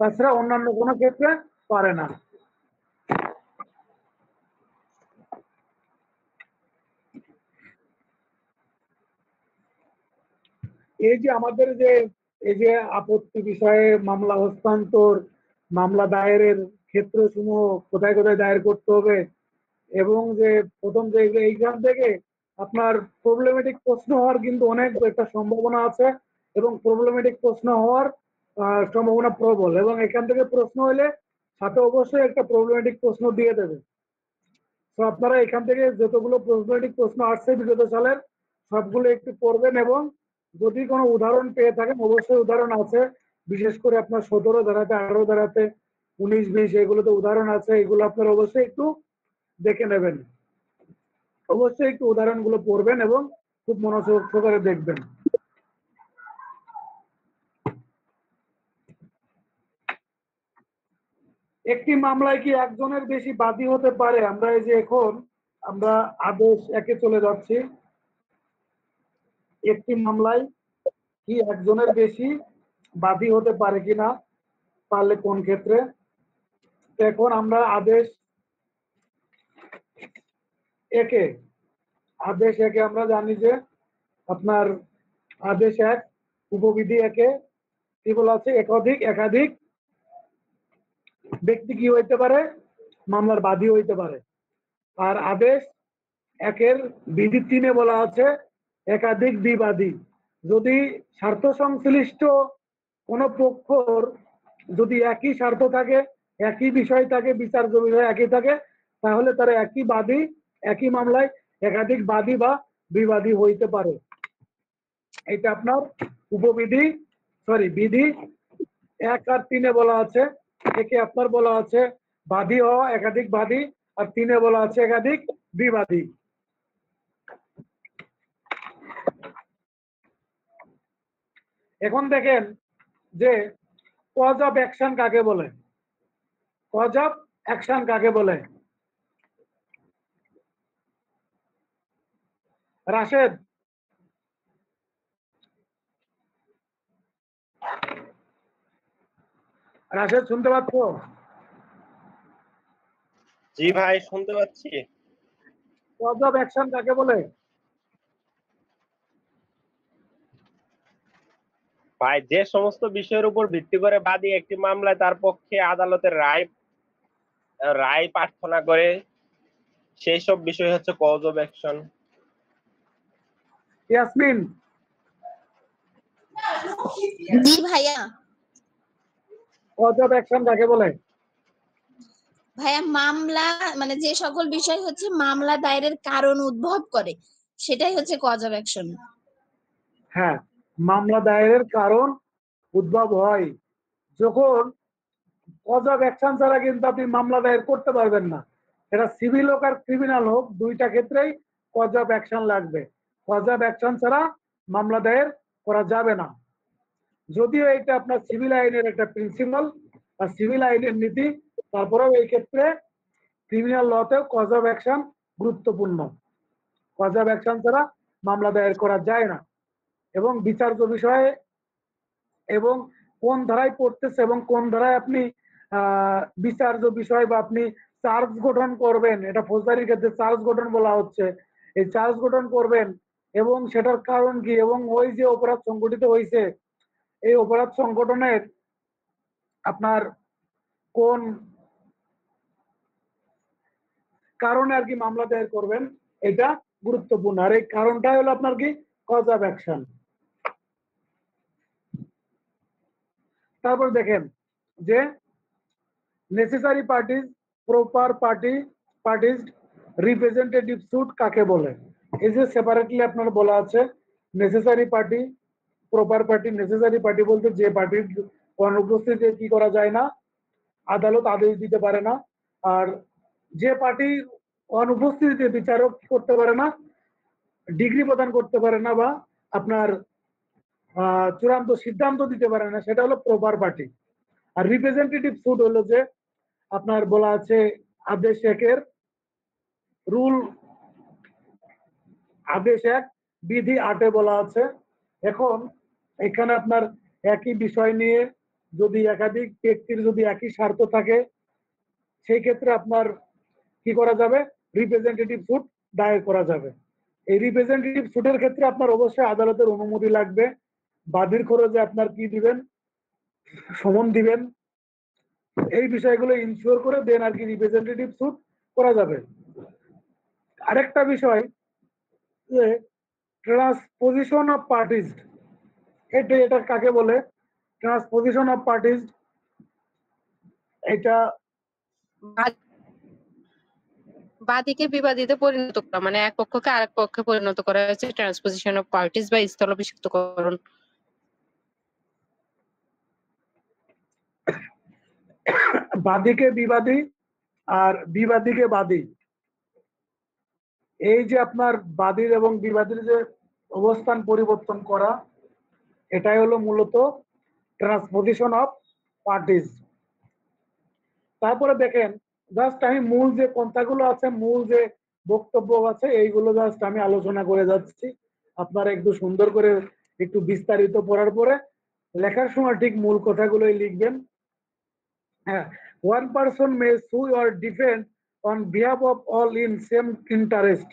[SPEAKER 1] তাছাড়া অন্যান্য কোনো ক্ষেত্রে পারে না। এই যে আমাদের যে এই যে আপত্তি বিষয়ে মামলা হস্তান্তর, মামলা দায়েরের ক্ষেত্রসমূহ কোথায় কোথায় দায়ের করতে হবে এবং যে প্রথম যে এইখান থেকে আপনার প্রবলেমেটিক প্রশ্ন হওয়ার কিন্তু অনেক একটা সম্ভাবনা আছে এবং প্রবলেমেটিক প্রশ্ন হওয়ার সম্ভাবনা প্রবল, এবং এখান থেকে প্রশ্ন হলে সাথে অবশ্যই একটা প্রবলেমেটিক প্রশ্ন দিয়ে দেবে। তো আপনারা এখান থেকে যতগুলো প্রবলেমেটিক প্রশ্ন আসছে বিগত সালের সবগুলো একটু পড়বেন এবং যদি কোনো উদাহরণ পেয়ে থাকেন, অবশ্যই উদাহরণ আছে, বিশেষ করে আপনার 17 ধারাতে, 18 ধারাতে, 19, 20 এগুলোতে উদাহরণ আছে, এগুলো আপনারা অবশ্যই একটু দেখে নেবেন। অবশ্যই একটু উদাহরণগুলো পড়বেন এবং খুব মনোযোগ সহকারে দেখবেন। একটি মামলায় কি একজনের বেশি বাদী হতে পারে? আমরা এই যে এখন আমরা আদেশ 1-এ চলে যাচ্ছি। একটি মামলায় কি একজনের বেশি বাদী হতে পারে কিনা, পারলে কোন ক্ষেত্রে। এখন আমরা আদেশ 1-এ আমরা জানি যে আপনার আদেশ 1 উপবিধি 1-এ কি বলা আছে, একাধিক ব্যক্তি কি হইতে পারে, মামলার বাদী হইতে পারে। আর আদেশ 1-এর বিধি 3-এ বলা আছে একাধিক বিবাদী। যদি স্বার্থ সংশ্লিষ্ট কোন পক্ষর যদি একই স্বার্থ থাকে, একই বিষয় থাকে, বিচার্য বিষয় একই থাকে, তাহলে তারা একই বাদী একই মামলায় একাধিক বাদী বা বিবাদী হইতে পারে। এটা আপনার উপবিধি বিধি 1 আর 3-এ বলা আছে। একে আপনার বলা আছে বাদী হওয়া, একাধিক বাদী, আর 3-এ বলা আছে একাধিক বিবাদী। এখন দেখেন যে কজ অফ অ্যাকশন কাকে বলে? কজ অফ অ্যাকশন কাকে বলে? রাশেদ, রাশেদ শুনতে পাচ্ছ?
[SPEAKER 6] জি ভাই, শুনতে পাচ্ছি।
[SPEAKER 1] কজ অফ অ্যাকশন কাকে বলে?
[SPEAKER 6] ভাই, যে সমস্ত বিষয়ের উপর ভিত্তি করে বাদী একটি মামলায় তার পক্ষে আদালতের রায় প্রার্থনা করে, সেই সব বিষয় হচ্ছে কজ অফ অ্যাকশন।
[SPEAKER 1] ইয়াসমিন,
[SPEAKER 3] জি ভাইয়া।
[SPEAKER 1] কজ অফ অ্যাকশন কাকে বলে?
[SPEAKER 3] ভাইয়া, মামলা মানে যে সকল বিষয় হচ্ছে মামলা দায়েরের কারণ উদ্ভব করে, সেটাই হচ্ছে কজ অফ অ্যাকশন।
[SPEAKER 1] হ্যাঁ, মামলা দায়েরের কারণ উদ্ভব হয় যখন কজ অফ অ্যাকশন ছাড়া কিন্তু আপনি মামলা দায়ের করতে পারবেন না। এটা সিভিল হোক আর ক্রিমিনাল হোক, দুইটা ক্ষেত্রেই কজ অফ অ্যাকশন লাগবে। কজ অফ অ্যাকশন ছাড়া মামলা দায়ের করা যাবে না। যদিও এটা আপনার সিভিল আইনের একটা প্রিন্সিপাল বা সিভিল আইনের নীতি, তারপরেও এই ক্ষেত্রে ক্রিমিনাল লতেও কজ অফ অ্যাকশন গুরুত্বপূর্ণ। কজ অফ অ্যাকশন ছাড়া মামলা দায়ের করা যায় না। এবং বিচার্য বিষয়ে এবং কোন ধারায় পড়তেছে এবং কোন ধারায় আপনি বিচার্য বিষয় বা আপনি চার্জ গঠন করবেন, এটা ফৌজদারির ক্ষেত্রে চার্জ গঠন বলা হচ্ছে। এই চার্জ গঠন করবেন এবং সেটার কারণ কি, এবং ওই যে অপরাধ সংগঠিত হয়েছে এই অপরাধ সংগঠনের আপনার কোন কারণে আর কি মামলা দায়ের করবেন, এটা গুরুত্বপূর্ণ। আর এই কারণটাই হলো আপনার কি কজ অফ অ্যাকশন। তারপর দেখেন যে necessary parties, proper parties, representative suit কাকে বলে? এই যে সেপারেটলি আপনার বলা আছে necessary party, proper party. Necessary party বলতে যে পার্টির অনুপস্থিতিতে কি করা যায় না, আদালত আদেশ দিতে পারে না। আর যে পার্টির অনুপস্থিতিতে বিচারক করতে পারে না, ডিগ্রি প্রদান করতে পারে না, বা আপনার চূড়ান্ত সিদ্ধান্ত দিতে পারে না, সেটা হলো প্রপার পার্টি। আর রিপ্রেজেন্টেটিভ স্যুট হলো যে আপনার বলা আছে আদেশ একের রুল, আদেশ 1 বিধি 8-এ বলা আছে। এখন এখানে আপনার একই বিষয় নিয়ে যদি একাধিক ব্যক্তির যদি একই স্বার্থ থাকে, সেই ক্ষেত্রে আপনার কি করা যাবে, রিপ্রেজেন্টেটিভ স্যুট দায়ের করা যাবে। এই রিপ্রেজেন্টেটিভ স্যুটের ক্ষেত্রে আপনার অবশ্যই আদালতের অনুমতি লাগবে। বাদীর খরচে আপনার কি দিবেন, সমন দিবেন, এই বিষয়গুলো ইনশিওর করে দেন আর কি রিপ্রেজেন্টেটিভ স্যুট করা যাবে। আরেকটা বিষয় যে ট্রান্সপোজিশন অফ পার্টিজ, এটা কাকে বলে? ট্রান্সপোজিশন অফ পার্টিজ এটা
[SPEAKER 2] বাদীকে বিবাদীতে পরিণত করা, মানে এক পক্ষকে আরেক পক্ষে পরিণত করা হচ্ছে ট্রান্সপোজিশন অফ পার্টিজ বা স্থলাভিষিক্তকরণ।
[SPEAKER 1] বাদীকে বিবাদী আর বিবাদীকে বাদী, এই যে আপনার বাদীর এবং বিবাদীর যে অবস্থান পরিবর্তন করা, এটাই হলো মূলত ট্রান্সপোজিশন অফ পার্টিজ। তারপরে দেখেন জাস্ট আমি মূল যে কথাগুলো আছে, মূল যে বক্তব্য আছে, এইগুলো জাস্ট আমি আলোচনা করে যাচ্ছি। আপনারা একটু সুন্দর করে একটু বিস্তারিত পড়ার পরে লেখার সময় ঠিক মূল কথাগুলোই লিখবেন। হ্যাঁ, ওয়ান পারসন মে সু or defend on behalf of all in same interest,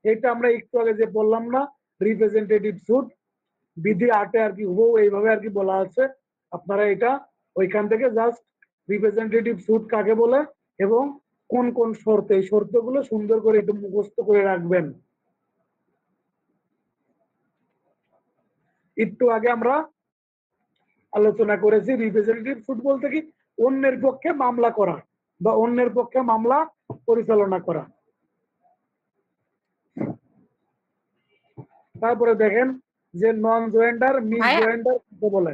[SPEAKER 1] এটা আমরা একটু আগে যে বললাম না, রিপ্রেজেন্টেটিভ স্যুট বিধি 8-এ আর কি হুবহু এইভাবে আর কি বলা আছে। আপনারা এটা ওইখান থেকে জাস্ট রিপ্রেজেন্টেটিভ স্যুট কাকে বলে এবং কোন কোন শর্তে, এই শর্তগুলো সুন্দর করে একটু মুখস্থ করে রাখবেন। একটু আগে আমরা আলোচনা করেছি রিপ্রেজেন্টেটিভ স্যুট বলতে কি, অন্যের পক্ষে মামলা করা বা অন্যের পক্ষে মামলা পরিচালনা করা। তারপরে দেখেন যে নন জয়েন্ডার, মিস জয়েন্ডার কাকে বলে?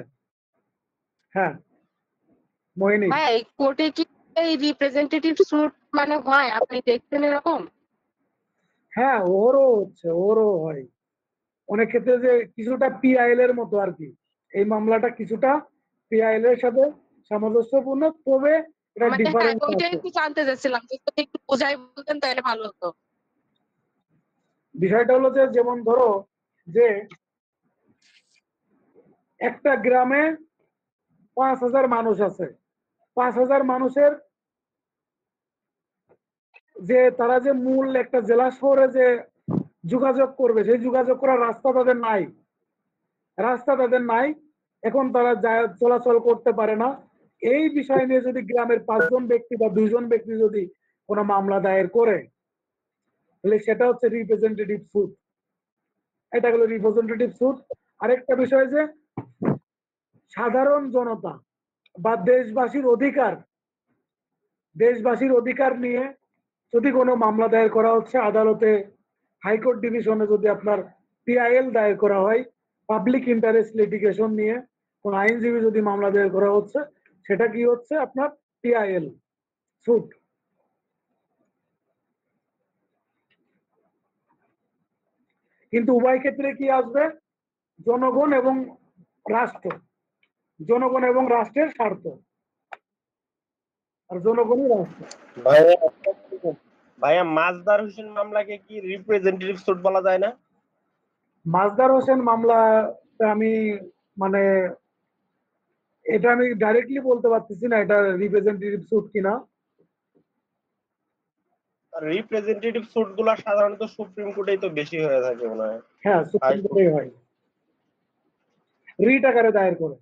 [SPEAKER 1] হ্যাঁ মোহিনী,
[SPEAKER 2] ভাই, এই কোর্টে কি এই রিপ্রেজেন্টেটিভ স্যুট মানে হয়? আপনি দেখছেন এরকম?
[SPEAKER 1] হ্যাঁ ওরও হচ্ছে, ওরও হয় অনেক ক্ষেত্রে, যে কিছুটা পিআইএল এর মতো আর কি। এই মামলাটা কিছুটা পিআইএল এর সাথে সামঞ্জস্যপূর্ণ, তবে এটা
[SPEAKER 2] মানে হ্যাঁ,
[SPEAKER 1] ডিফারেন্স
[SPEAKER 2] ওইটাই
[SPEAKER 1] আছে।
[SPEAKER 2] একটু জানতে চাচ্ছিলাম যে যদি একটু বোঝাই বলতেন তাহলে ভালো হতো।
[SPEAKER 1] বিষয়টা হলো যে, যেমন ধরো যে একটা গ্রামে 5,000 মানুষ আছে, 5,000 মানুষের যে তারা যে মূল একটা জেলা শহরে যে যোগাযোগ করবে, সেই যোগাযোগ করার রাস্তা তাদের নাই, এখন তারা চলাচল করতে পারে না। এই বিষয় নিয়ে যদি গ্রামের 5 জন ব্যক্তি বা 2 জন ব্যক্তি যদি কোনো মামলা দায়ের করে, তাহলে সেটা হচ্ছে রিপ্রেজেন্টেটিভ সুট। এটা হলো রিপ্রেজেন্টেটিভ সুট। আরেকটা বিষয় যে সাধারণ জনতা বা দেশবাসীর অধিকার নিয়ে যদি কোনো মামলা দায়ের করা হচ্ছে আদালতে, হাইকোর্ট ডিভিশনে যদি আপনার পিআইএল দায়ের করা হয়, পাবলিক ইন্টারেস্ট লিটিগেশন নিয়ে কোন আইনজীবী যদি মামলা দায়ের করা হচ্ছে, সেটা কি হচ্ছে আপনার পিআইএল সুট। কিন্তু উভয় ক্ষেত্রে কি আসবে? জনগণ এবং রাষ্ট্রের স্বার্থ, আর জনগণই রাষ্ট্র।
[SPEAKER 6] ভাইয়া ভাইয়া মাজদার হোসেন মামলাকে কি রিপ্রেজেন্টেটিভ সুট বলা যায় না?
[SPEAKER 1] মাজদার হোসেন মামলা আমি মানে এটা আমি ডাইরেক্টলি বলতে পারতেছি না এটা রিপ্রেজেন্টেটিভ সুট কিনা।
[SPEAKER 6] রিপ্রেজেন্টেটিভ সুট গুলা সাধারণত সুপ্রিম কোর্টেই তো বেশি হয়ে থাকে মনে হয়।
[SPEAKER 1] হ্যাঁ, সুপ্রিম কোর্টে হয়, রিট আকারে দায়ের করে,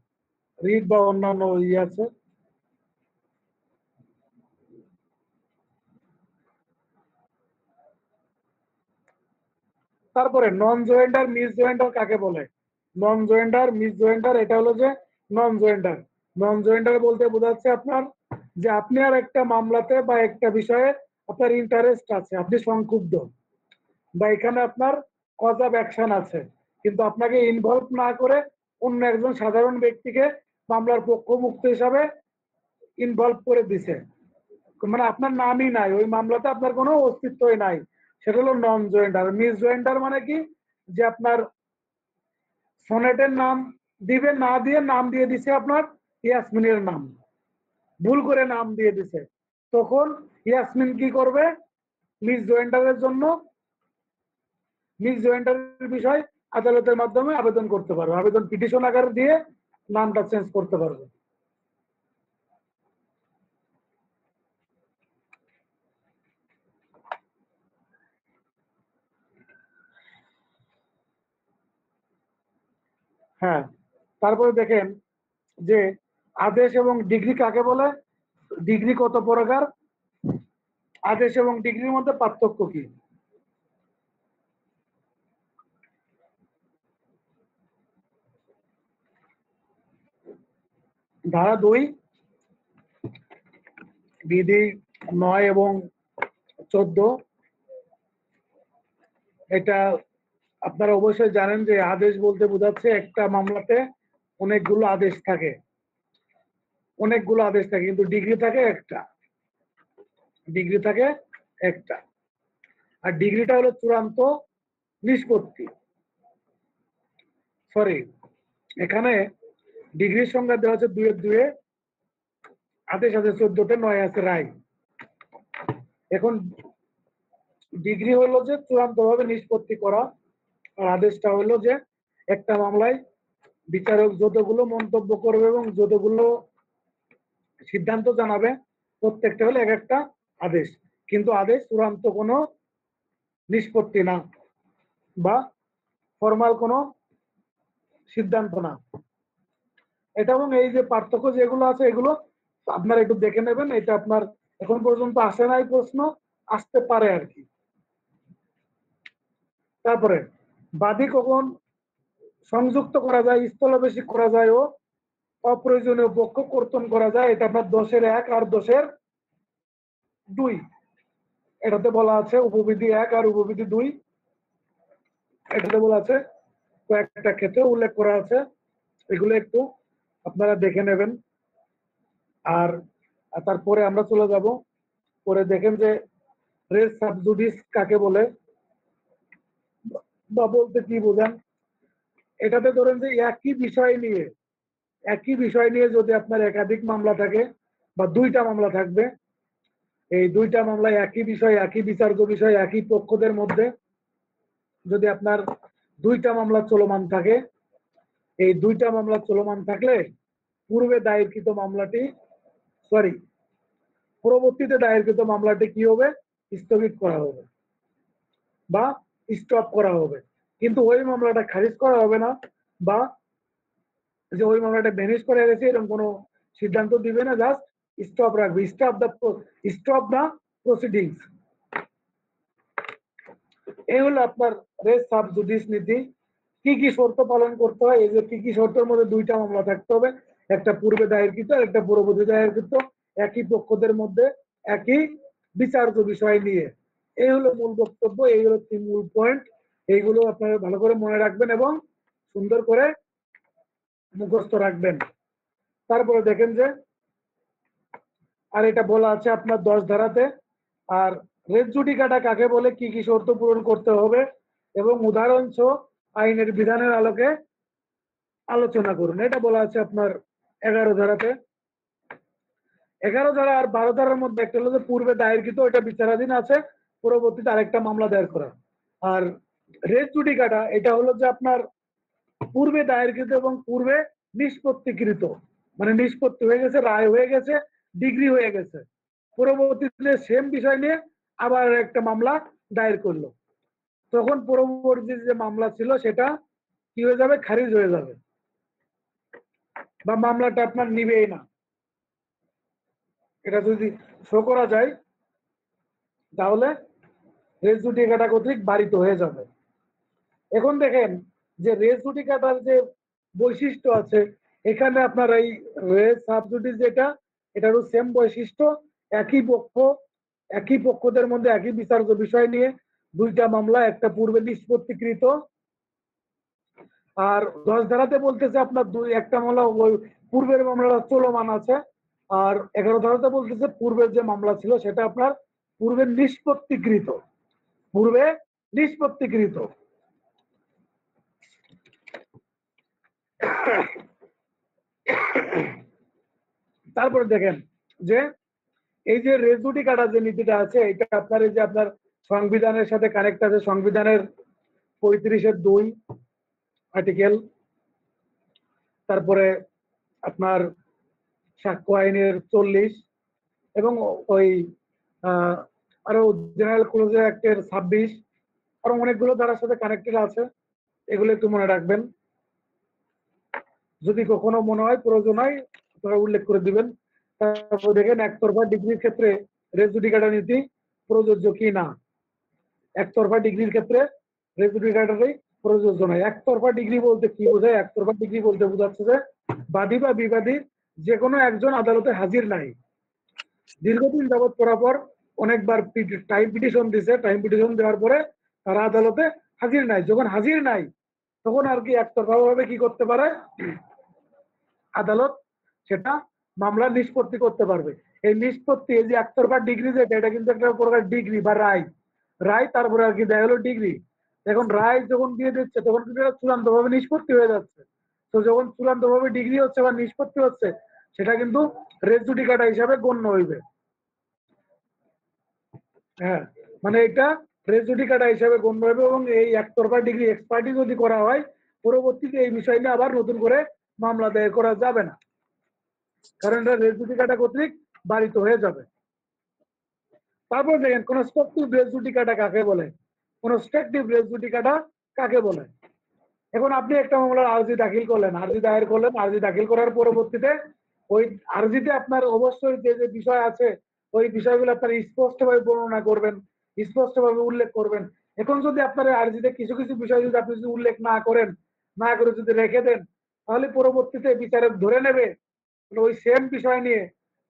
[SPEAKER 1] রিট বা অন্যান্য আছে। তারপরে নন জয়েন্ডার মিস জয়েন্ডার কাকে বলে? নন জয়েন্ডার মিস জয়েন্ডার, এটা হলো যে নন জয়েন্ডার বলতে বোঝাচ্ছে আপনার যে আপনি আর একটা মামলাতে বা একটা বিষয়ে আপনার ইন্টারেস্ট আছে, আপনি সংক্ষুব্ধ, বা এখানে আপনার কজ অফ অ্যাকশন আছে, কিন্তু আপনাকে ইনভলভ না করে অন্য একজন সাধারণ ব্যক্তিকে মামলার পক্ষভুক্ত হিসাবে ইনভলভ করে দিছে, মানে আপনার নামই নাই ওই মামলাতে, আপনার কোনো অস্তিত্বই নাই, সেটা হলো নন জয়েন্ডার। মিস জয়েন্ডার মানে কি? যে আপনার সনেটের নাম দিবে না দিয়ে নাম দিয়ে দিছে আপনার ইয়াসমিনের নাম, ভুল করে নাম দিয়ে দিছে, তখন ইয়াসমিন কি করবে? মিস জয়েন্ডারের জন্য মিস জয়েন্ডারের বিষয় আদালতের মাধ্যমে আবেদন করতে পারবে, আবেদন পিটিশন আকারে দিয়ে নামটা চেঞ্জ করতে পারবে। হ্যাঁ, তারপরে দেখেন যে আদেশ এবং ডিগ্রি কাকে বলে? ডিগ্রি কত প্রকার? আদেশ এবং ডিগ্রির মধ্যে পার্থক্য কি? ধারা 2 বিধি 9 এবং 14, এটা আপনারা অবশ্যই জানেন যে আদেশ বলতে বোঝাচ্ছে একটা মামলাতে অনেকগুলো আদেশ থাকে, কিন্তু ডিগ্রি থাকে একটা, আর ডিগ্রিটা হলো চূড়ান্ত নিষ্পত্তি। সরি, এখানে ডিগ্রির সংজ্ঞা দেওয়া আছে 2-2, আদেশ আছে 14-তে, 9 আছে রায়। এখন ডিগ্রি হলো যে চূড়ান্ত ভাবে নিষ্পত্তি করা, আর আদেশটা হলো যে একটা মামলায় বিচারক যতগুলো মন্তব্য করবে এবং যতগুলো সিদ্ধান্ত জানাবে, প্রত্যেকটা হলো এক একটা আদেশ, কিন্তু আদেশ চূড়ান্ত কোনো নিষ্পত্তি না বা ফরমাল কোনো সিদ্ধান্ত না। এটা এবং এই যে পার্থক্য যেগুলো আছে এগুলো আপনারা একটু দেখে নেবেন, এটা আপনার এখন পর্যন্ত আসে নাই, প্রশ্ন আসতে পারে আর কি। তারপরে বাদী কখন সংযুক্ত করা যায়, স্থলাভিষিক্ত করা যায় ও অপ্রয়োজনীয় পক্ষ কর্তন করা যায়, এটা আপনার 10-1 আর 10-2, এটাতে বলা আছে উপবিধি 1 আর উপবিধি 2, এটাতে বলা আছে কয়েকটা ক্ষেত্রে উল্লেখ করা আছে, এগুলো একটু আপনারা দেখে নেবেন। আর তারপরে আমরা চলে যাব, পরে দেখেন যে রেস সাবজুডিস কাকে বলে বা বলতে কি বোঝান। এটাতে ধরেন যে একই বিষয় নিয়ে একই বিষয় নিয়ে যদি আপনার একাধিক মামলা থাকে বা দুইটা মামলা থাকবে, এই দুইটা মামলায় একই বিষয়, একই বিচার্য বিষয়, একই পক্ষদের মধ্যে যদি আপনার দুইটা মামলা চলমান থাকে, এই দুইটা মামলা চলমান থাকলে পূর্বে দায়েরকৃত মামলাটি পরবর্তীতে দায়েরকৃত মামলাটি কি হবে? স্থগিত করা হবে বা স্টপ করা হবে। কিন্তু ওই মামলাটা খারিজ করা হবে না বা যে ওই মামলাটা ভ্যানিশ করে গেছে এরকম কোনো সিদ্ধান্ত দিবে না, জাস্ট স্টপ রাখবে, স্টপ দা প্রসিডিংস। এই হলো আপনার রেস সাব জুডিস নীতি। কি কি শর্ত পালন করতে হয়? এই যে কি কি শর্তের মধ্যে দুইটা মামলা থাকতে হবে, একটা পূর্বে দায়েরকৃত আর একটা পরবর্তী দায়েরকৃত, একই পক্ষদের মধ্যে একই বিচার্য বিষয় নিয়ে। এই হলো মূল বক্তব্য, এই হলো 3 মূল পয়েন্ট। এইগুলো আপনারা ভালো করে মনে রাখবেন এবং সুন্দর করে মুখস্থ রাখবেন। তারপরে দেখেন যে আর এটা বলা আছে আপনার 10 ধারাতে। আর রেস জুডিকাটা কাকে বলে, কি কি শর্ত পূরণ করতে হবে এবং উদাহরণ সহ আইনের বিধানের আলোকে আলোচনা করুন, এটা বলা আছে আপনার 11 ধারাতে। 11 ধারা আর 12 ধারার মধ্যে একটা হলো যে পূর্বে দায়েরকৃত, ওইটা বিচারাধীন আছে, পরবর্তীতে আরেকটা মামলা দায়ের করা। আর রেস জুডিকাটা এটা হলো যে আপনার পূর্বে দায়েরকৃত এবং পূর্বে নিষ্পত্তিকৃত, মানে নিষ্পত্তি হয়ে গেছে, রায় হয়ে গেছে, ডিগ্রি হয়ে গেছে, পরবর্তীতে সেম বিষয় নিয়ে আবার একটা মামলা দায়ের করলো, তখন পরবর্তী যে মামলা ছিল সেটা কি হয়ে যাবে? খারিজ হয়ে যাবে বা মামলাটা আপনার নিবেই না। এটা যদি শো করা যায় তাহলে রেস জুডিকাটা কর্তৃক বারিত হয়ে যাবে। এখন দেখেন যে রেস জুডিকাটার যে বৈশিষ্ট্য আছে, এখানে আপনার এই রেস সাবজুডিস যেটা, এটারও সেম বৈশিষ্ট্য, একই পক্ষদের মধ্যে একই বিচার্য বিষয় নিয়ে দুইটা মামলা, একটা পূর্বে নিষ্পত্তিকৃত। আর 10 ধারাতে বলতেছে আপনার একটা মামলা ওই পূর্বের মামলাটা চলমান আছে, আর 11 ধারাতে বলতেছে পূর্বের যে মামলা ছিল সেটা আপনার পূর্বে নিষ্পত্তিকৃত। তারপরে দেখেন যে এই যে রেস জুডিকাটা যে নীতিটা আছে, এটা আপনার এই যে আপনার সংবিধানের সাথে কানেক্ট আছে। সংবিধানের 35(2) আর্টিকেল, তারপরে আপনার সাক্ষ্য আইনের 40 এবং ওই আরো জেনারেল ক্লোজার অ্যাক্টের 26, আরো অনেকগুলো ধারার সাথে কানেক্টেড আছে। এগুলো একটু মনে রাখবেন, যদি কখনো মনে হয় প্রয়োজন হয় আপনারা উল্লেখ করে দিবেন। তারপর দেখেন একতরফা ডিগ্রির ক্ষেত্রে রেস জুডিকাটা নীতি প্রযোজ্য কি না। একতরফা ডিগ্রির ক্ষেত্রে রেস জুডিকাটারই প্রযোজ্য নয়। একতরফা ডিগ্রি বলতে কি বোঝায়? একতরফা ডিগ্রি বলতে বোঝাচ্ছে যে বাদী বা বিবাদী যে কোনো একজন আদালতে হাজির নাই, দীর্ঘদিন যাবৎ পরাপর অনেকবার টাইম পিটিশন দিছে, টাইম পিটিশন দেওয়ার পরে তারা আদালতে হাজির নাই। যখন হাজির নাই তখন আর কি একতরফা ভাবে কি করতে পারে? আদালত সেটা মামলা নিষ্পত্তি করতে পারবে। এই নিষ্পত্তি, এই যে একতরফা ডিগ্রি যেটা, এটা কিন্তু একটা প্রকার ডিগ্রি বা রায় তারপরে আর কি দেয় হলো ডিগ্রি। এখন রায় যখন দিয়ে দিচ্ছে তখন কিন্তু এটা চূড়ান্ত ভাবে নিষ্পত্তি হয়ে যাচ্ছে। তো যখন চূড়ান্ত ভাবে ডিগ্রি হচ্ছে বা নিষ্পত্তি হচ্ছে, সেটা কিন্তু রেস জুডিকাটা হিসাবে গণ্য হইবে। হ্যাঁ, মানে এটা রেস জুডিকাটা হিসাবে গণ্য হবে এবং এই একতরফা ডিগ্রি এক্সপার্টি যদি করা হয়, পরবর্তীতে এই বিষয় নিয়ে আবার নতুন করে মামলা দায়ের করা যাবে না, কারণ এটা রেস জুডিকাটা কর্তৃক বারিত হয়ে যাবে। তারপর দেখেন কনস্ট্রাকটিভ রেস জুডিকাটা কাকে বলে? কনস্ট্রাকটিভ রেস জুডিকাটা কাকে বলে? এখন আপনি একটা মামলার আর্জি দাখিল করলেন, আর্জি দায়ের করলেন, আর্জি দাখিল করার পরবর্তীতে ওই আর্জিতে আপনার অবশ্যই যে যে বিষয় আছে ওই বিষয়গুলো আপনার স্পষ্টভাবে বর্ণনা করবেন, স্পষ্টভাবে উল্লেখ করবেন। এখন যদি আপনার আর্জিতে কিছু কিছু বিষয় যদি আপনি যদি উল্লেখ না করেন, না করে যদি রেখে দেন, তাহলে পরবর্তীতে বিচারক ধরে নেবে ওই সেম বিষয় নিয়ে,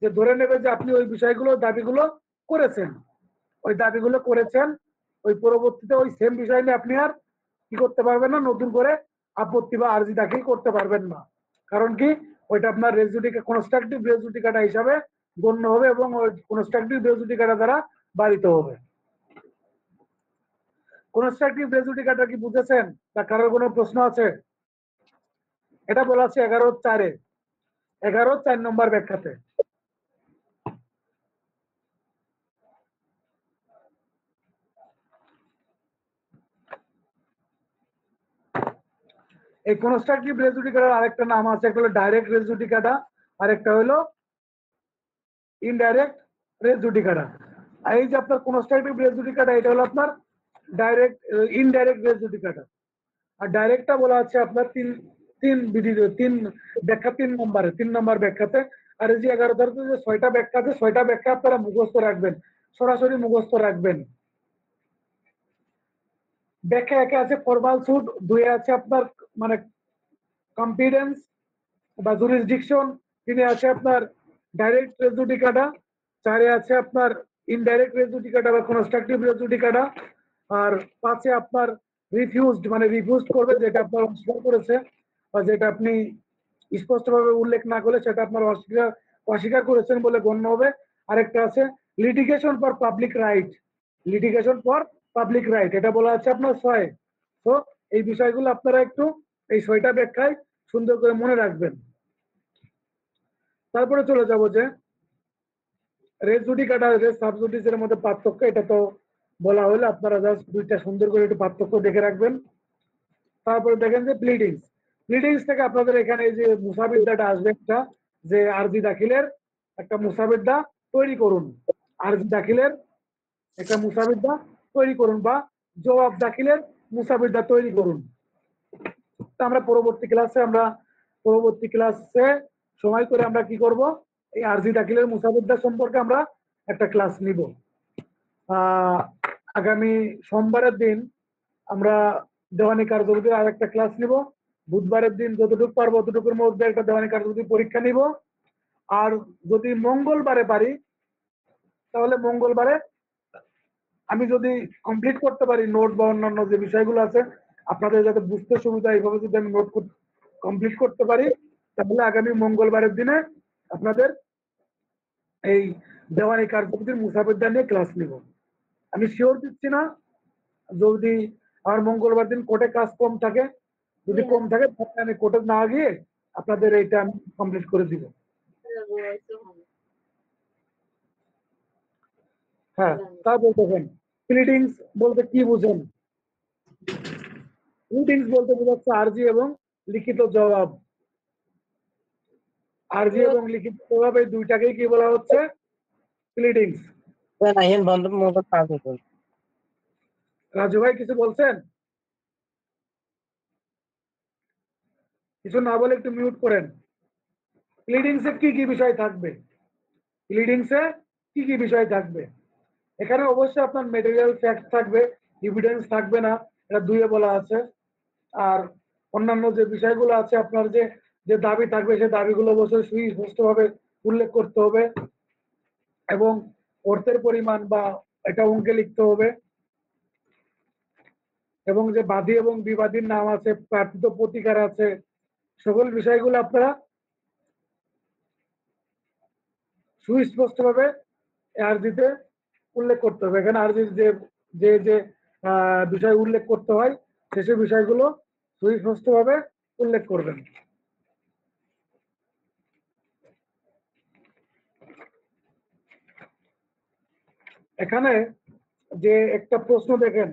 [SPEAKER 1] যে ধরে নেবে যে আপনি ওই বিষয়গুলো দাবিগুলো করেছেন, ওই দাবিগুলো করেছেন, ওই পরবর্তীতে ওই সেম বিষয় নিয়ে আপনি আর কি করতে পারবেন না, নতুন করে আপত্তি বা আর্জি দাখিল করতে পারবেন না। কারণ কি? ওইটা আপনার রেস জুডিকা কনস্ট্রাকটিভ রেস জুডিকাটা হিসাবে গণ্য হবে এবং ওই কনস্ট্রাকটিভ রেস জুডিকাটা দ্বারা বারিত হবে। কনস্ট্রাকটিভ রেস জুডিকাটা কি বুঝেছেন? বা কারোর কোনো প্রশ্ন আছে? এটা বলা আছে 11(4)-এ 11 4 নম্বর ব্যাখ্যাতে। এই কনস্ট্রাকটিভ রেস জুডিকাটার আরেকটা নাম আছে, একটা হলো ডাইরেক্ট রেস জুডিকাটা, আরেকটা হলো ইনডাইরেক্ট রেস জুডিকাটা। আর এই যে আপনার কনস্ট্রাকটিভ রেস জুডিকাটা, এটা হলো আপনার ডাইরেক্ট ইনডাইরেক্ট রেস জুডিকাটা। আর ডাইরেক্টটা বলা আছে আপনার তিন বিধি, তিন ব্যাখ্যা, 3 নম্বর ব্যাখ্যাতে। আর এই যে 11 ধারাতে যে 6টা ব্যাখ্যা আছে, 6টা ব্যাখ্যা আপনারা মুখস্থ রাখবেন, সরাসরি মুখস্থ রাখবেন। ব্যাখ্যা 1 আছে ফরমাল সুট, 2 আছে আপনার মানে কম্পিটেন্স বা জুরিসডিকশন, 3 আছে আপনার ডাইরেক্ট রেস জুডিকাটা, 4 আছে আপনার ইনডাইরেক্ট রেস জুডিকাটা বা কনস্ট্রাকটিভ রেস জুডিকাটা, আর 5 আপনার রিফিউজড মানে রিফিউজ করবে যেটা আপনার অস্বীকার করেছে বা যেটা আপনি স্পষ্টভাবে উল্লেখ না করলে সেটা আপনার অস্বীকার করেছেন বলে গণ্য হবে। আরেকটা আছে litigation for public right, litigation for public right, এটা বলা আছে আপনার 6। তো এই বিষয়গুলো আপনারা একটু এই 6টা ব্যাখ্যায় সুন্দর করে মনে রাখবেন। তারপরে চলে যাব যে রেস জুডিকাটা রেস সাবজুডিসের মধ্যে পার্থক্য, এটা তো বলা হলো, আপনারা জাস্ট দুইটা সুন্দর করে একটু পার্থক্য দেখে রাখবেন। তারপরে দেখেন যে প্লিডিংস, প্লিডিংস থেকে আপনাদের এখানে এই যে মুসাবিদ্দাটা আসবে, একটা যে আরজি দাখিলের একটা মুসাবিদ্দা তৈরি করুন, আরজি দাখিলের একটা মুসাবিদ্দা তৈরি করুন বা জবাব দাখিলের মুসাবিদ্দা তৈরি করুন। তা আমরা পরবর্তী ক্লাসে সময় করে আমরা কি করব, এই আরজি দাখিলের মুসাবিদ্দা সম্পর্কে আমরা একটা ক্লাস নিব। আগামী সোমবারের দিন আমরা দেওয়ানি কার্যবিধির আর একটা ক্লাস নিব। বুধবারের দিন যতটুকু পারবো ততটুকুর মধ্যে একটা দেওয়ানি কার্যবিধি পরীক্ষা নিব। আর যদি মঙ্গলবারে পারি তাহলে মঙ্গলবারে আমি যদি কমপ্লিট করতে পারি নোট বা অন্যান্য যে বিষয়গুলো আছে আপনাদের যাতে বুঝতে সুবিধা, এইভাবে যদি আমি নোট কমপ্লিট করতে পারি তাহলে আগামী মঙ্গলবারের দিনে আপনাদের এই দেওয়ানি কার্যবিধির মুসাবিদ্দা নিয়ে ক্লাস নিব। আমি শিওর দিচ্ছি না, যদি আমার মঙ্গলবার দিন কোর্টে কাজ কম থাকে, যদি কম থাকে তাহলে আমি কোর্টে না গিয়ে আপনাদের এইটা আমি কমপ্লিট করে দিব। হ্যাঁ, তারপর দেখেন প্লিডিংস বলতে কি বুঝেন। প্লিডিংস বলতে বোঝাচ্ছে আরজি এবং লিখিত জবাব। আরজি এবং লিখিত জবাব এই দুইটাকেই কি বলা হচ্ছে, প্লিডিংস। রাজু ভাই কিছু বলছেন? কিছু না বলে একটু মিউট করেন। প্লিডিংসে কি কি বিষয় থাকবে, প্লিডিংসে কি কি বিষয় থাকবে? এখানে অবশ্যই আপনার ম্যাটেরিয়াল ফ্যাক্ট থাকবে, এভিডেন্স থাকবে না, এটা 2-এ বলা আছে। আর অন্যান্য যে বিষয়গুলো আছে আপনার যে যে দাবি থাকবে সেই দাবিগুলো অবশ্যই সুস্পষ্টভাবে উল্লেখ করতে হবে এবং অর্থের পরিমাণ বা এটা অঙ্কে লিখতে হবে এবং যে বাদী এবং বিবাদীর নাম আছে, প্রার্থিত প্রতিকার আছে, সকল বিষয়গুলো আপনারা সুস্পষ্টভাবে আরজিতে উল্লেখ করতে হবে। এখানে আরজির যে যে যে বিষয় উল্লেখ করতে হয় সেসব বিষয়গুলো সুস্পষ্টভাবে উল্লেখ করবেন। এখানে যে একটা প্রশ্ন দেখেন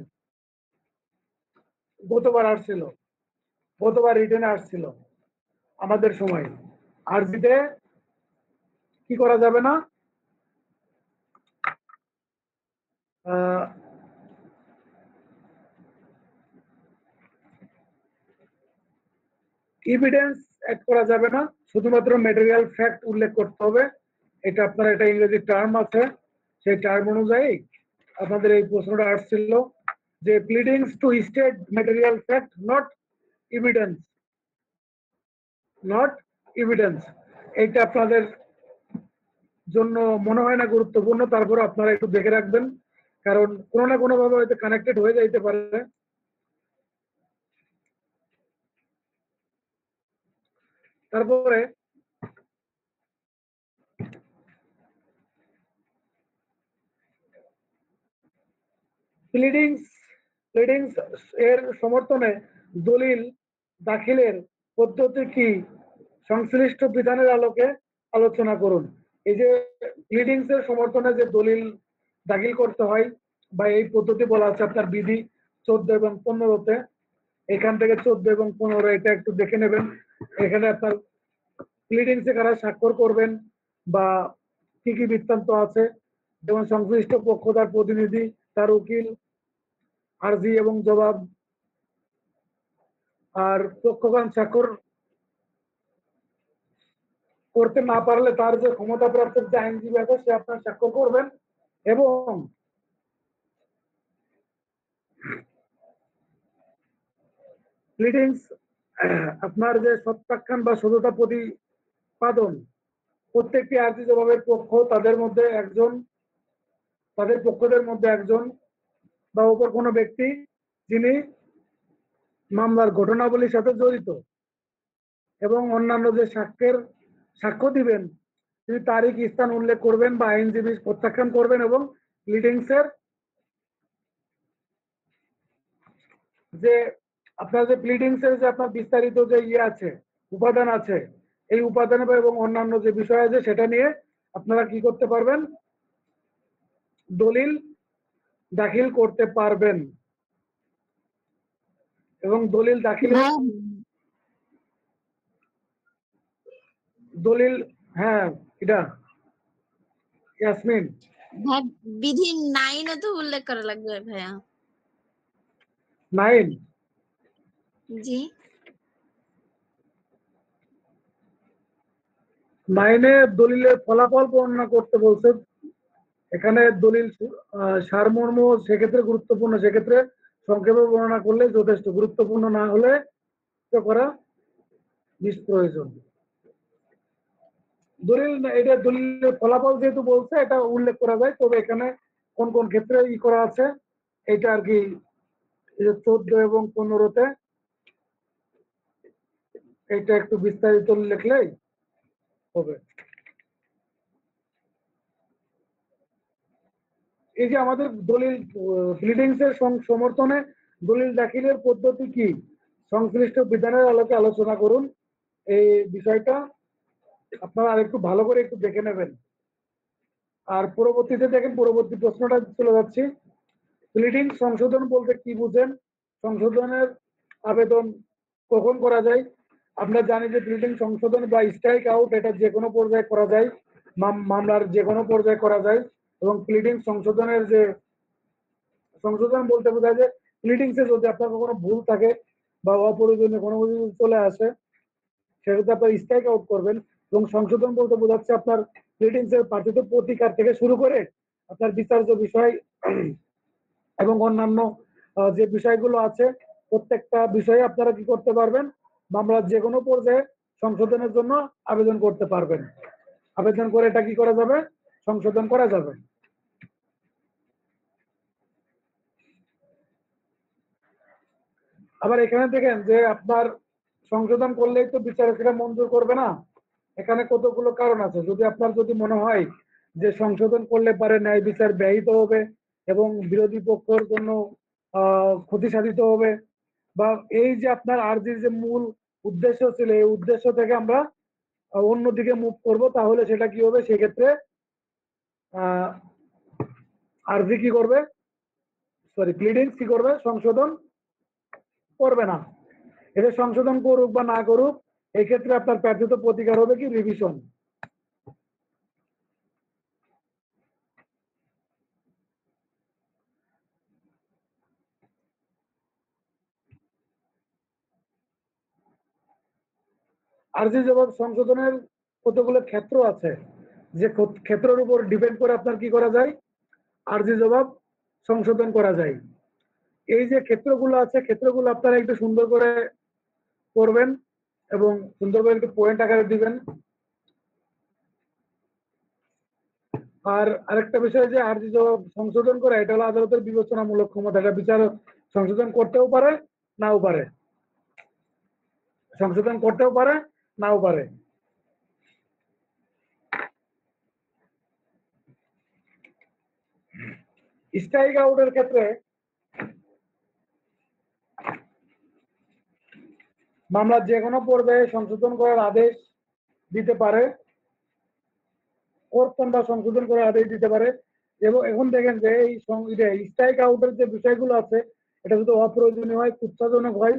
[SPEAKER 1] গতবার আসছিল, গতবার রিটেনে আসছিল আমাদের সময়, আরজিতে কি করা যাবে না, এভিডেন্স অ্যাড করা যাবে না, শুধুমাত্র ম্যাটেরিয়াল ফ্যাক্ট উল্লেখ করতে হবে। এটা আপনার একটা ইংরেজি টার্ম আছে, সেই টার্ম অনুযায়ী আপনাদের এই প্রশ্নটা আসছিল যে pleadings two state material fact not evidence, not evidence. এইটা আপনাদের জন্য মনে হয় না গুরুত্বপূর্ণ, তারপর আপনারা একটু দেখে রাখবেন, কারণ কোনো না কোনো ভাবে হয়তো কানেক্টেড হয়ে যাইতে পারে। তারপরে প্লিডিংস এর সমর্থনে দলিল দাখিলের পদ্ধতি কি সংশ্লিষ্ট বিধানের আলোকে আলোচনা করুন। এই যে প্লিডিংস এর সমর্থনে যে দলিল দাখিল করতে হয় বা এই পদ্ধতি বলা আছে আপনার বিধি 14 এবং 15-তে। এখান থেকে 14 এবং 15 এটা একটু দেখে নেবেন। এখানে আপনার প্লিডিংসে কারা স্বাক্ষর করবেন বা কি কি বৃত্তান্ত আছে, যেমন সংশ্লিষ্ট পক্ষ, তার প্রতিনিধি, তার উকিল, আর্জি এবং জবাব, আর পক্ষগণ স্বাক্ষর করতে না পারলে তার যে ক্ষমতাপ্রাপ্ত যে আইনজীবী আছে সে আপনার স্বাক্ষর করবেন। এবং প্লিডিংস আপনার যে সত্যাখ্যান বা সততা প্রতিপাদন, প্রত্যেকটি আর্জি জবাবের পক্ষ তাদের মধ্যে একজন, তাদের পক্ষদের মধ্যে একজন বা অপর কোনো ব্যক্তি যিনি মামলার ঘটনাবলীর সাথে জড়িত এবং অন্যান্য যে সাক্ষ্য দিবেন তিনি তারিখ স্থান উল্লেখ করবেন বা আইনজীবী প্রত্যাখ্যান করবেন। এবং প্লিডিংসের যে আপনার যে প্লিডিংসের যে আপনার বিস্তারিত যে আছে উপাদান আছে, এই উপাদান এবং অন্যান্য যে বিষয় আছে সেটা নিয়ে আপনারা কি করতে পারবেন, দলিল দাখিল করতে পারবেন। এবং দলিল দাখিল দলিল, হ্যাঁ এটা ইয়াসমিন
[SPEAKER 3] ভাই বিধি 9 তো উল্লেখ করা লাগবে ভাইয়া।
[SPEAKER 1] 9
[SPEAKER 3] জি
[SPEAKER 1] 9-এ দলিলের ফলাফল বর্ণনা করতে বলছে। এখানে দলিল সারমর্ম সেক্ষেত্রে গুরুত্বপূর্ণ, সেক্ষেত্রে সংক্ষেপে বর্ণনা করলে যথেষ্ট, গুরুত্বপূর্ণ না হলে করা নিষ্প্রয়োজন। দলিল এটা দলিলের ফলাফল যেহেতু বলছে এটা উল্লেখ করা যায়, তবে এখানে কোন কোন ক্ষেত্রে করা আছে এটা আর কি 14 এবং 15-তে এটা একটু বিস্তারিত লিখলেই হবে। এই যে আমাদের দলিল প্লিডিংস এর সমর্থনে দলিল দাখিলের পদ্ধতি কি, সংশ্লিষ্ট বিধানের আলোকে আলোচনা করুন। এই বিষয়টা আপনারা আরেকটু ভালো করে একটু দেখে নেবেন। আর পরবর্তীতে দেখেন, পরবর্তী প্রশ্নটা চলে যাচ্ছি। প্লিডিং সংশোধন বলতে কি বুঝেন? সংশোধনের আবেদন কখন করা যায়? আমরা জানি যে প্লিডিং সংশোধন বা স্ট্রাইক আউট এটা যে কোনো পর্যায়ে করা যায়, মামলার যে কোনো পর্যায়ে করা যায়। এবং প্লিডিং সংশোধনের যে সংশোধন বলতে বোঝায় যে প্লিডিংসে যদি আপনার কোনো ভুল থাকে বা অপ্রয়োজনীয় কোনো কিছু চলে আসে সেটাতে আপনার স্ট্রাইক আউট করবেন। এবং সংশোধন বলতে বোঝাচ্ছে আপনার প্লিডিংস এর প্রার্থিত প্রতিকার থেকে শুরু করে আপনার বিচার্য বিষয় এবং অন্যান্য যে বিষয়গুলো আছে প্রত্যেকটা বিষয়ে আপনারা কি করতে পারবেন, মামলার যে কোনো পর্যায়ে সংশোধনের জন্য আবেদন করতে পারবেন। আবেদন করে এটা কি করা যাবে, সংশোধন করা যাবে। আবার এখানে দেখেন যে আপনার সংশোধন করলেই তো বিচারকেরা মঞ্জুর করবে না, এখানে কতগুলো কারণ আছে। যদি আপনার যদি মনে হয় যে সংশোধন করলে পারে ন্যায় বিচার ব্যাহত হবে এবং বিরোধী পক্ষের জন্য ক্ষতি সাধিত হবে, বা এই যে আপনার আর্জির যে মূল উদ্দেশ্য ছিল এই উদ্দেশ্য থেকে আমরা অন্যদিকে মুভ করব, তাহলে সেটা কি হবে, সেক্ষেত্রে আর্জি কি করবে, সরি প্লিডিংস কি করবে, সংশোধন করবে না। এটা সংশোধন করুক বা না করুক এই ক্ষেত্রে আপনার প্রার্থিত প্রতিকার হবে কি, রিভিশন। আর্জি জবাব সংশোধনের কতগুলো ক্ষেত্র আছে, যে ক্ষেত্রের উপর ডিপেন্ড করে আপনার কি করা যায়, আর্জি জবাব সংশোধন করা যায়। এই যে ক্ষেত্রগুলো আছে ক্ষেত্রগুলো আপনারা একটু সুন্দর করে করবেন এবং সুন্দর করে একটু পয়েন্ট আকারে দিবেন। আর আরেকটা বিষয় যে আর্জি জবাব সংশোধন করা এটা হলো আদালতের বিবেচনামূলক ক্ষমতা, এটা বিচারক সংশোধন করতেও পারে নাও পারে, সংশোধন করতেও পারে নাও পারে। স্ট্রাইক আউটের ক্ষেত্রে মামলার যে কোনো পর্যায়ে সংশোধন করার আদেশ দিতে পারে, কর্তন বা সংশোধন করে আদেশ দিতে পারে। এবং এখন দেখেন যে এই স্ট্রাইক আউটের যে বিষয়গুলো আছে এটা যদি অপ্রয়োজনীয় হয়, কুৎসাজনক হয়,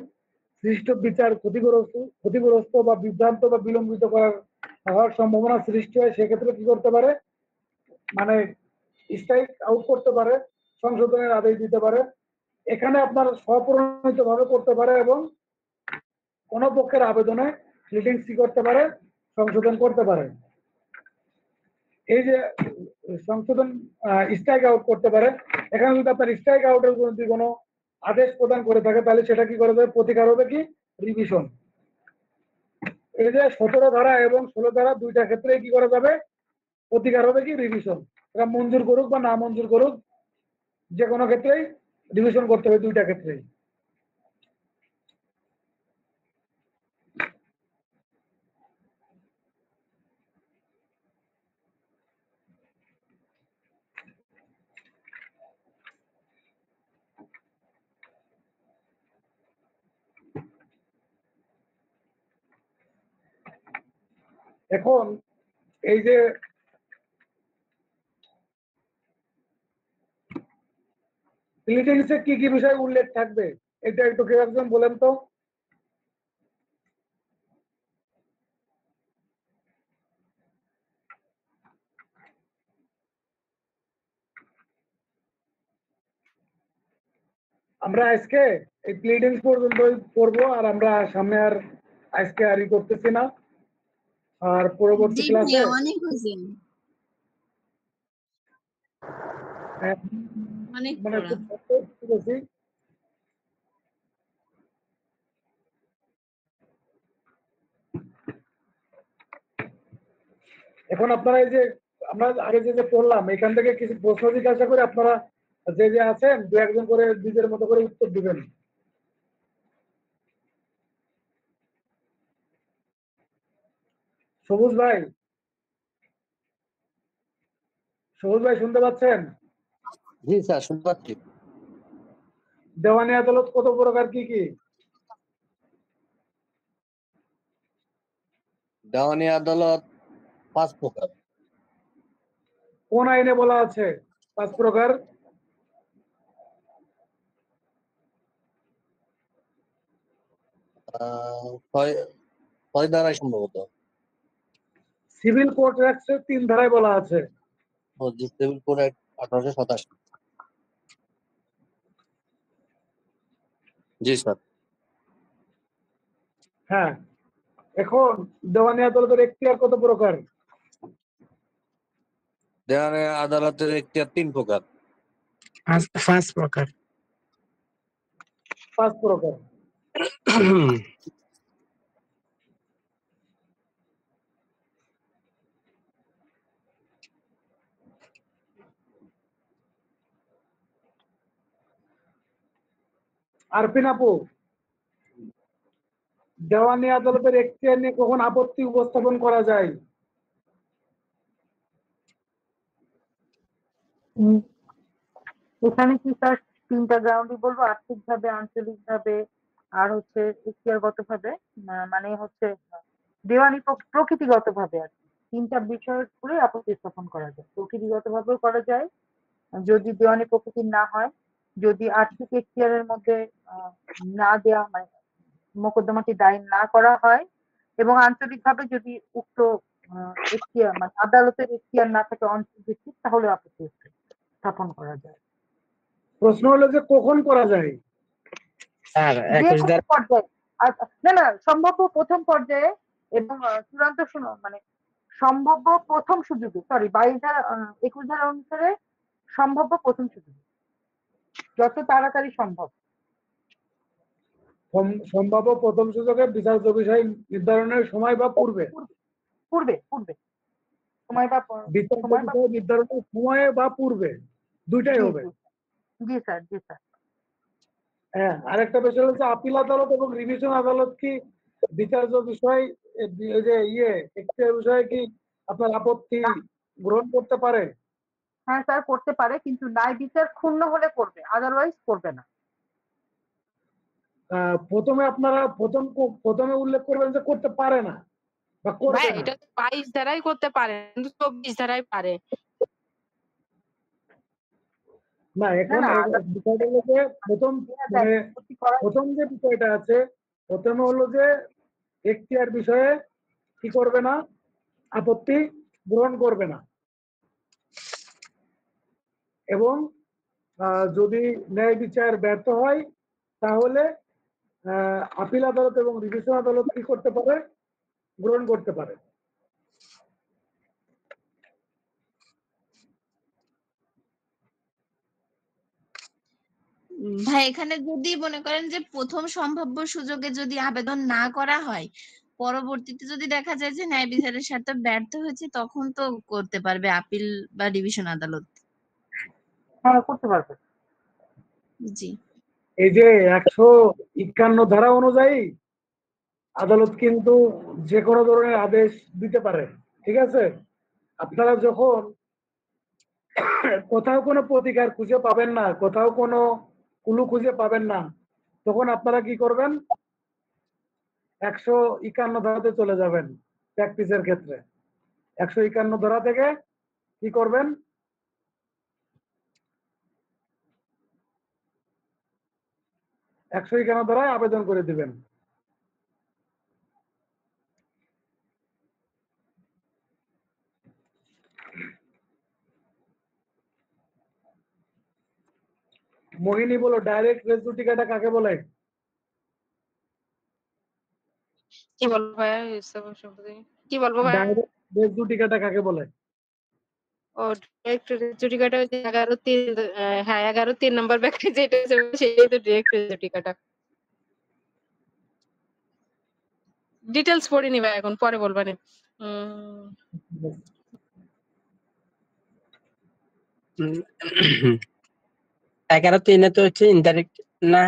[SPEAKER 1] সৃষ্ট বিচার ক্ষতিগ্রস্ত বা বিভ্রান্ত বা বিলম্বিত হওয়ার সম্ভাবনা সৃষ্টি হয়, সেক্ষেত্রে কি করতে পারে, মানে স্ট্রাইক আউট করতে পারে, সংশোধনের আদেশ দিতে পারে। এখানে আপনার স্বপ্রণোদিত ভাবে করতে পারে এবং কোন পক্ষের আবেদনে প্লিডিংস কি করতে পারে, সংশোধন করতে পারে। এই যে সংশোধন স্ট্রাইক আউট করতে পারে, এখানে যদি আপনার স্ট্রাইক আউটের যদি কোনো আদেশ প্রদান করে থাকে তাহলে সেটা কি করা যাবে, প্রতিকার হবে কি রিভিশন। এই যে 17 ধারা এবং 16 ধারা দুইটা ক্ষেত্রে কি করা যাবে, প্রতিকার হবে কি রিভিশন। এটা মঞ্জুর করুক বা না মঞ্জুর করুক, যে কোনো ক্ষেত্রেই রিভিশন করতে হবে, দুইটা ক্ষেত্রেই। এখন এই যে প্লিডিংসে কি কি বিষয় উল্লেখ থাকবে এটা একটু কেউ একজন বলেন তো। আমরা আজকে এই প্লিডিংস পর্যন্ত পড়বো, আর আমরা সামনে আর আজকে আর করতেছি না, আর পরবর্তী
[SPEAKER 3] জি
[SPEAKER 1] ক্লাসে
[SPEAKER 3] ভাইয়া, অনেক হয়েছে, অনেক
[SPEAKER 1] মানে
[SPEAKER 3] পড়া।
[SPEAKER 1] খুব সহজ করেছি। এখন আপনারা এই যে আমরা আগে যে পড়লাম এখান থেকে কিছু প্রশ্ন জিজ্ঞাসা করে আপনারা যে যে আছেন দু একজন করে নিজের মতো করে উত্তর দিবেন। সবুজ ভাই, সবুজ ভাই শুনতে পাচ্ছেন?
[SPEAKER 7] জি স্যার, শুনতে পাচ্ছি।
[SPEAKER 1] দেওয়ানি আদালত কত প্রকার, কি কি?
[SPEAKER 7] দেওয়ানি আদালত 5 প্রকার।
[SPEAKER 1] কোন আইনে বলা আছে 5 প্রকার?
[SPEAKER 7] ছয় ধারায় সম্ভবত।
[SPEAKER 1] সিভিল কোড অ্যাক্টে 3 ধারায় বলা আছে।
[SPEAKER 7] Civil code act 1887। জি স্যার।
[SPEAKER 1] হ্যাঁ, এখন দেওয়ানি আদালতের এখতিয়ার কত প্রকার?
[SPEAKER 7] দেওয়ানি আদালতের এখতিয়ার 3 প্রকার।
[SPEAKER 4] 5 প্রকার।
[SPEAKER 1] 5 প্রকার। আরফিন আপু, দেওয়ানি আদালতের এখতিয়ার নিয়ে কখন আপত্তি উপস্থাপন করা যায়?
[SPEAKER 5] এখানে কি স্যার 3টা গ্রাউন্ডই বলবো, আর্থিকভাবে, আঞ্চলিকভাবে আর হচ্ছে এখতিয়ারগতভাবে, মানে হচ্ছে দেওয়ানি প্রকৃতিগতভাবে আর কি। 3টা বিষয়ের উপরে আপত্তি স্থাপন করা যায়। প্রকৃতিগতভাবেও করা যায় যদি দেওয়ানি প্রকৃতির না হয়, যদি আর্থিক এখতিয়ারের মধ্যে না দেওয়া মানে মোকদ্দমাটি দায়ের না করা হয়, এবং আঞ্চলিকভাবে যদি উক্ত এখতিয়ার মানে আদালতের এখতিয়ার না থাকে অঞ্চলভিত্তিক, তাহলে আপত্তি স্থাপন করা যায়।
[SPEAKER 1] প্রশ্ন হলো যে কখন করা যায়?
[SPEAKER 4] স্যার
[SPEAKER 5] যে
[SPEAKER 4] 21
[SPEAKER 5] কোনো
[SPEAKER 4] ধারা
[SPEAKER 5] পর্যায়ে, না সম্ভাব্য প্রথম পর্যায়ে এবং চূড়ান্ত মানে সম্ভাব্য প্রথম সুযোগে, সরি 22 ধারা 21 ধারা অনুসারে সম্ভাব্য প্রথম সুযোগে, যত তাড়াতাড়ি সম্ভব।
[SPEAKER 1] সম্ভাব্য প্রথম সুযোগে বিচার্য বিষয় নির্ধারণের সময় বা পূর্বে।
[SPEAKER 5] পূর্বে পূর্বে সময় বা
[SPEAKER 1] বিচার্য
[SPEAKER 5] সময় বা
[SPEAKER 1] বিষয় নির্ধারণের সময়ে বা পূর্বে, দুইটাই হবে।
[SPEAKER 5] জি স্যার, জি স্যার।
[SPEAKER 1] হ্যাঁ, আরেকটা বিষয় হচ্ছে আপিল আদালত এবং রিভিশন আদালত কি বিচার্য বিষয় এই যে এখতিয়ার বিষয়ে কি আপনার আপত্তি গ্রহণ করতে পারে?
[SPEAKER 5] হ্যাঁ স্যার, করতে পারে, কিন্তু ন্যায় বিচার ক্ষুণ্ণ হলে করবে, আদারওয়াইজ করবে না।
[SPEAKER 1] প্রথমে আপনারা প্রথমে উল্লেখ করবেন যে করতে পারে না, বা করবে
[SPEAKER 2] ভাইয়া
[SPEAKER 1] না।
[SPEAKER 2] এটা 22 ধারাই করতে পারে, কিন্তু 24 ধারায় পারে।
[SPEAKER 1] না,
[SPEAKER 5] না
[SPEAKER 1] এখন
[SPEAKER 5] না
[SPEAKER 1] বিষয়টা হলো যে প্রথম মানে
[SPEAKER 5] ক্ষতি করার
[SPEAKER 1] প্রথম যে বিষয়টা আছে, প্রথমে হলো যে এখতিয়ার বিষয়ে কি করবে না, আপত্তি গ্রহণ করবে না, এবং যদি ন্যায় বিচার ব্যর্থ হয় তাহলে আপিল আদালত এবং রিভিশন আদালত কি করতে পারে, গ্রহণ করতে পারে।
[SPEAKER 3] ভাই এখানে যদি মনে করেন যে প্রথম সম্ভাব্য সুযোগে যদি আবেদন না করা হয়, পরবর্তীতে যদি দেখা যায় যে ন্যায় বিচারের স্বার্থে ব্যর্থ হয়েছে, তখন তো করতে পারবে আপিল বা ডিভিশন আদালত।
[SPEAKER 5] হ্যাঁ করতে পারবে।
[SPEAKER 3] জি।
[SPEAKER 1] এই যে 151 ধারা অনুযায়ী আদালত কিন্তু যে কোনো ধরনের আদেশ দিতে পারে, ঠিক আছে। আপনারা যখন কোথাও কোনো প্রতিকার খুঁজে পাবেন না, কোথাও কোনো কুলু খুঁজে পাবেন না, তখন আপনারা কি করবেন, 151 ধারাতে চলে যাবেন প্র্যাকটিসের ক্ষেত্রে। 151 ধারা থেকে কি করবেন, 151 ধারায় আবেদন করে দিবেন। মোহিনী বলো, ডাইরেক্ট রেস জুডিকাটা কাকে বলে?
[SPEAKER 2] কি বলবো ভাইয়া, কি বলবো ভাইয়া?
[SPEAKER 1] ডাইরেক্ট রেস জুডিকাটা কাকে বলে?
[SPEAKER 2] ও ডিরেক্ট জুডিকাটা হচ্ছে 11-3, হ্যাঁ 11-3 নম্বর ব্যাখ্যা যেটা আছে সেটাই তো ডিরেক্ট জুডিকাটা। ডিটেলস পড়িনি ভাই, এখন পরে বলবানি।
[SPEAKER 4] 11-3 তো হচ্ছে ইনডাইরেক্ট না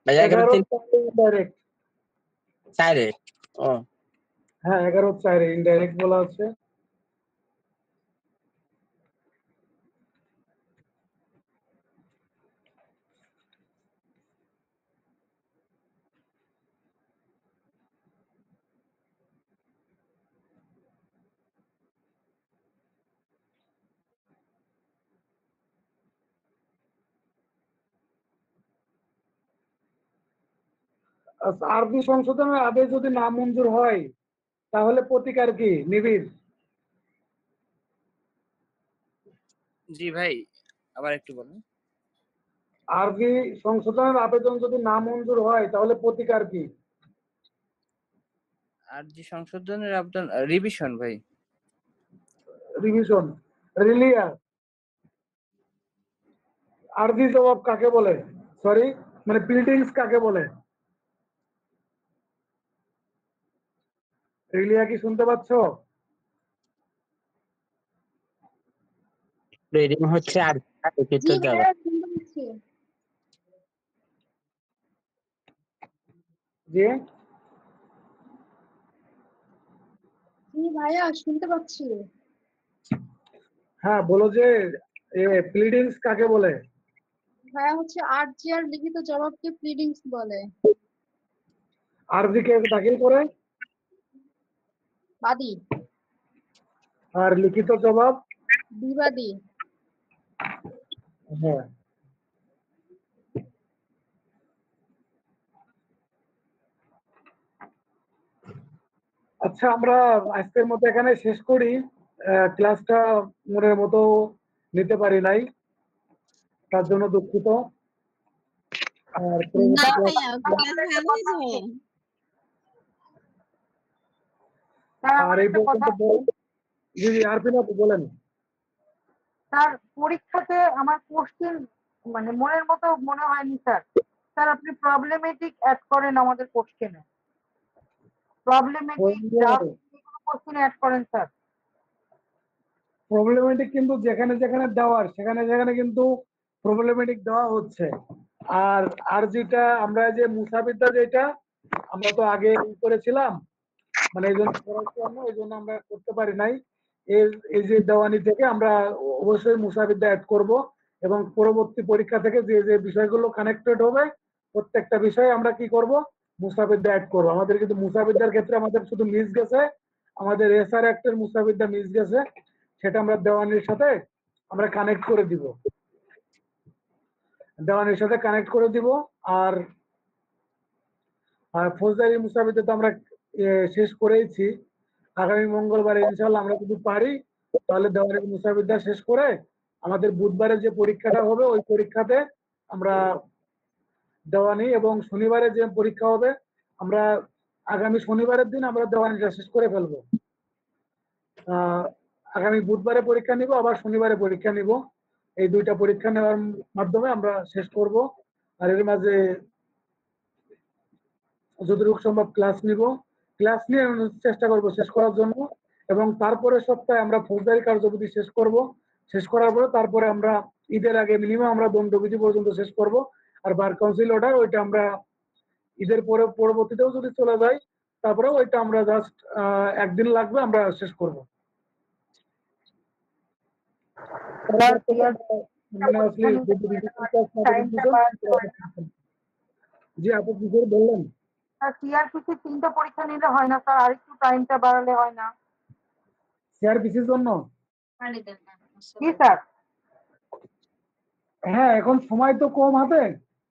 [SPEAKER 4] ভাই? 11-3
[SPEAKER 1] ইনডাইরেক্ট।
[SPEAKER 4] 4 ও
[SPEAKER 1] হ্যাঁ 11-4 ইনডাইরেক্ট বলা আছে। আরবি সংশোধনের আদেশ যদি না মঞ্জুর হয় তাহলে প্রতিকার কি, নিবিড়?
[SPEAKER 8] জি ভাই, আবার একটু বলুন।
[SPEAKER 1] আরবি সংশোধনের আবেদন যদি না মঞ্জুর হয় তাহলে প্রতিকার কি?
[SPEAKER 8] আরজি সংশোধনের আবেদন রিভিশন ভাই।
[SPEAKER 1] রিভিশন, রিলিয়া। আরজি জবাব কাকে বলে, সরি মানে প্লিডিংস কাকে বলে? রিলিয়া কি শুনতে পাচ্ছ?
[SPEAKER 4] রিডিং হচ্ছে আর লিখিত
[SPEAKER 3] জি
[SPEAKER 4] জবাব।
[SPEAKER 3] ভাইয়া শুনতে পাচ্ছি।
[SPEAKER 1] যে
[SPEAKER 3] জি ভাইয়া শুনতে পাচ্ছি।
[SPEAKER 1] হ্যাঁ বলো যে প্লিডিংস কাকে বলে?
[SPEAKER 3] ভাইয়া হচ্ছে আরজি আর লিখিত জবাবকে প্লিডিংস বলে।
[SPEAKER 1] আরজি কে দাখিল করে
[SPEAKER 3] বাদী।
[SPEAKER 1] আর লিখিত জবাব
[SPEAKER 3] বিবাদী।
[SPEAKER 1] হ্যাঁ। আচ্ছা আমরা আজকের মতো এখানে শেষ করি। ক্লাসটা মনের মতো নিতে পারি নাই, তার জন্য দুঃখিত। আর
[SPEAKER 3] না ভাইয়া ক্লাস ভালো হয়েছে।
[SPEAKER 5] স্যার
[SPEAKER 1] আর
[SPEAKER 5] আমার
[SPEAKER 1] এই
[SPEAKER 5] একটা কথা,
[SPEAKER 1] পর্যন্ত জি জি আরফিনা বলেন।
[SPEAKER 5] স্যার পরীক্ষাতে আমার কোশ্চেন মানে মনের মতো মনে হয়নি স্যার। স্যার আপনি প্রবলেমেটিক অ্যাড করেন আমাদের কোশ্চেনে, প্রবলেমেটিক জাস্ট কোশ্চেন অ্যাড করেন স্যার।
[SPEAKER 1] প্রবলেমেটিক কিন্তু যেখানে যেখানে দেওয়ার সেখানে সেখানে কিন্তু প্রবলেমেটিক দেওয়া হচ্ছে। আর আর যেটা আমরা যে মুসাবিদ্যা যেটা আমরা তো আগে করেছিলাম, মানে এই জন্য এই জন্য আমরা করতে পারি নাই। এই যে দেওয়ানি থেকে আমরা অবশ্যই মুসাবিদ্যা অ্যাড করব, এবং পরবর্তী পরীক্ষা থেকে যে যে বিষয়গুলো কানেক্টেড হবে প্রত্যেকটা বিষয়ে আমরা কি করব, মুসাবিদ্যা অ্যাড করবো। আমাদের কিন্তু মুসাবিদ্যার ক্ষেত্রে আমাদের শুধু মিস গেছে, আমাদের এসআর অ্যাক্টের মুসাবিদ্যা মিস গেছে, সেটা আমরা দেওয়ানির সাথে আমরা কানেক্ট করে দিব, দেওয়ানির সাথে কানেক্ট করে দিব। আর ফৌজদারি মুসাবিদ্যা তো আমরা শেষ করেইছি। আগামী মঙ্গলবারে ইনশাল্লাহ আমরা যদি পারি তাহলে দেওয়ানি মুসাবিদ্যা শেষ করে আমাদের বুধবারে যে পরীক্ষাটা হবে ওই পরীক্ষাতে আমরা দেওয়ানি, এবং শনিবারে যে পরীক্ষা হবে আমরা আগামী শনিবারের দিন আমরা দেওয়ানিটা শেষ করে ফেলবো। আগামী বুধবারে পরীক্ষা নিব, আবার শনিবারে পরীক্ষা নিব। এই দুইটা পরীক্ষা নেওয়ার মাধ্যমে আমরা শেষ করব। আর এর মাঝে যতটুকু সম্ভব ক্লাস নিব, ক্লাস নিয়ে চেষ্টা করব শেষ করার জন্য। এবং তারপরে সপ্তাহে আমরা ফৌজদারি কার্যবিধি শেষ করব। শেষ করার পরে তারপরে আমরা ঈদের আগে মিনিমাম আমরা দণ্ডবিধি পর্যন্ত শেষ করব। আর বার কাউন্সিল অর্ডার ওইটা আমরা ঈদের পরে পরবর্তীতেও যদি চলে যায় তারপরে ওইটা আমরা জাস্ট একদিন লাগবে, আমরা শেষ করব। জি আপু কি করে বললেন?
[SPEAKER 5] সিআরপিসি 3টা পরীক্ষা নিলে হয় না স্যার, আরেকটু টাইমটা বাড়ালে হয় না?
[SPEAKER 1] সিআরপিসির জন্য?
[SPEAKER 5] জি স্যার।
[SPEAKER 1] হ্যাঁ এখন সময় তো কম হাতে,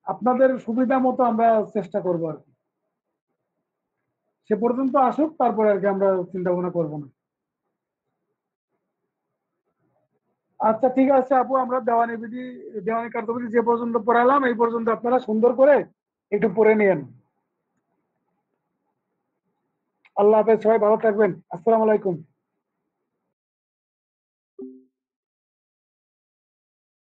[SPEAKER 1] আপনাদের সুবিধা মতো আমরা চেষ্টা করবো আর কি। সে পর্যন্ত আসুক, তারপরে আর কি আমরা চিন্তা ভাবনা করবো না। আচ্ছা ঠিক আছে আপু, আমরা দেওয়ানি কার্যবিধি যে পর্যন্ত পড়ালাম এই পর্যন্ত আপনারা সুন্দর করে একটু পড়ে নিয়েন। আল্লাহ হাফেজ, সবাই ভালো থাকবেন। আসসালামু আলাইকুম।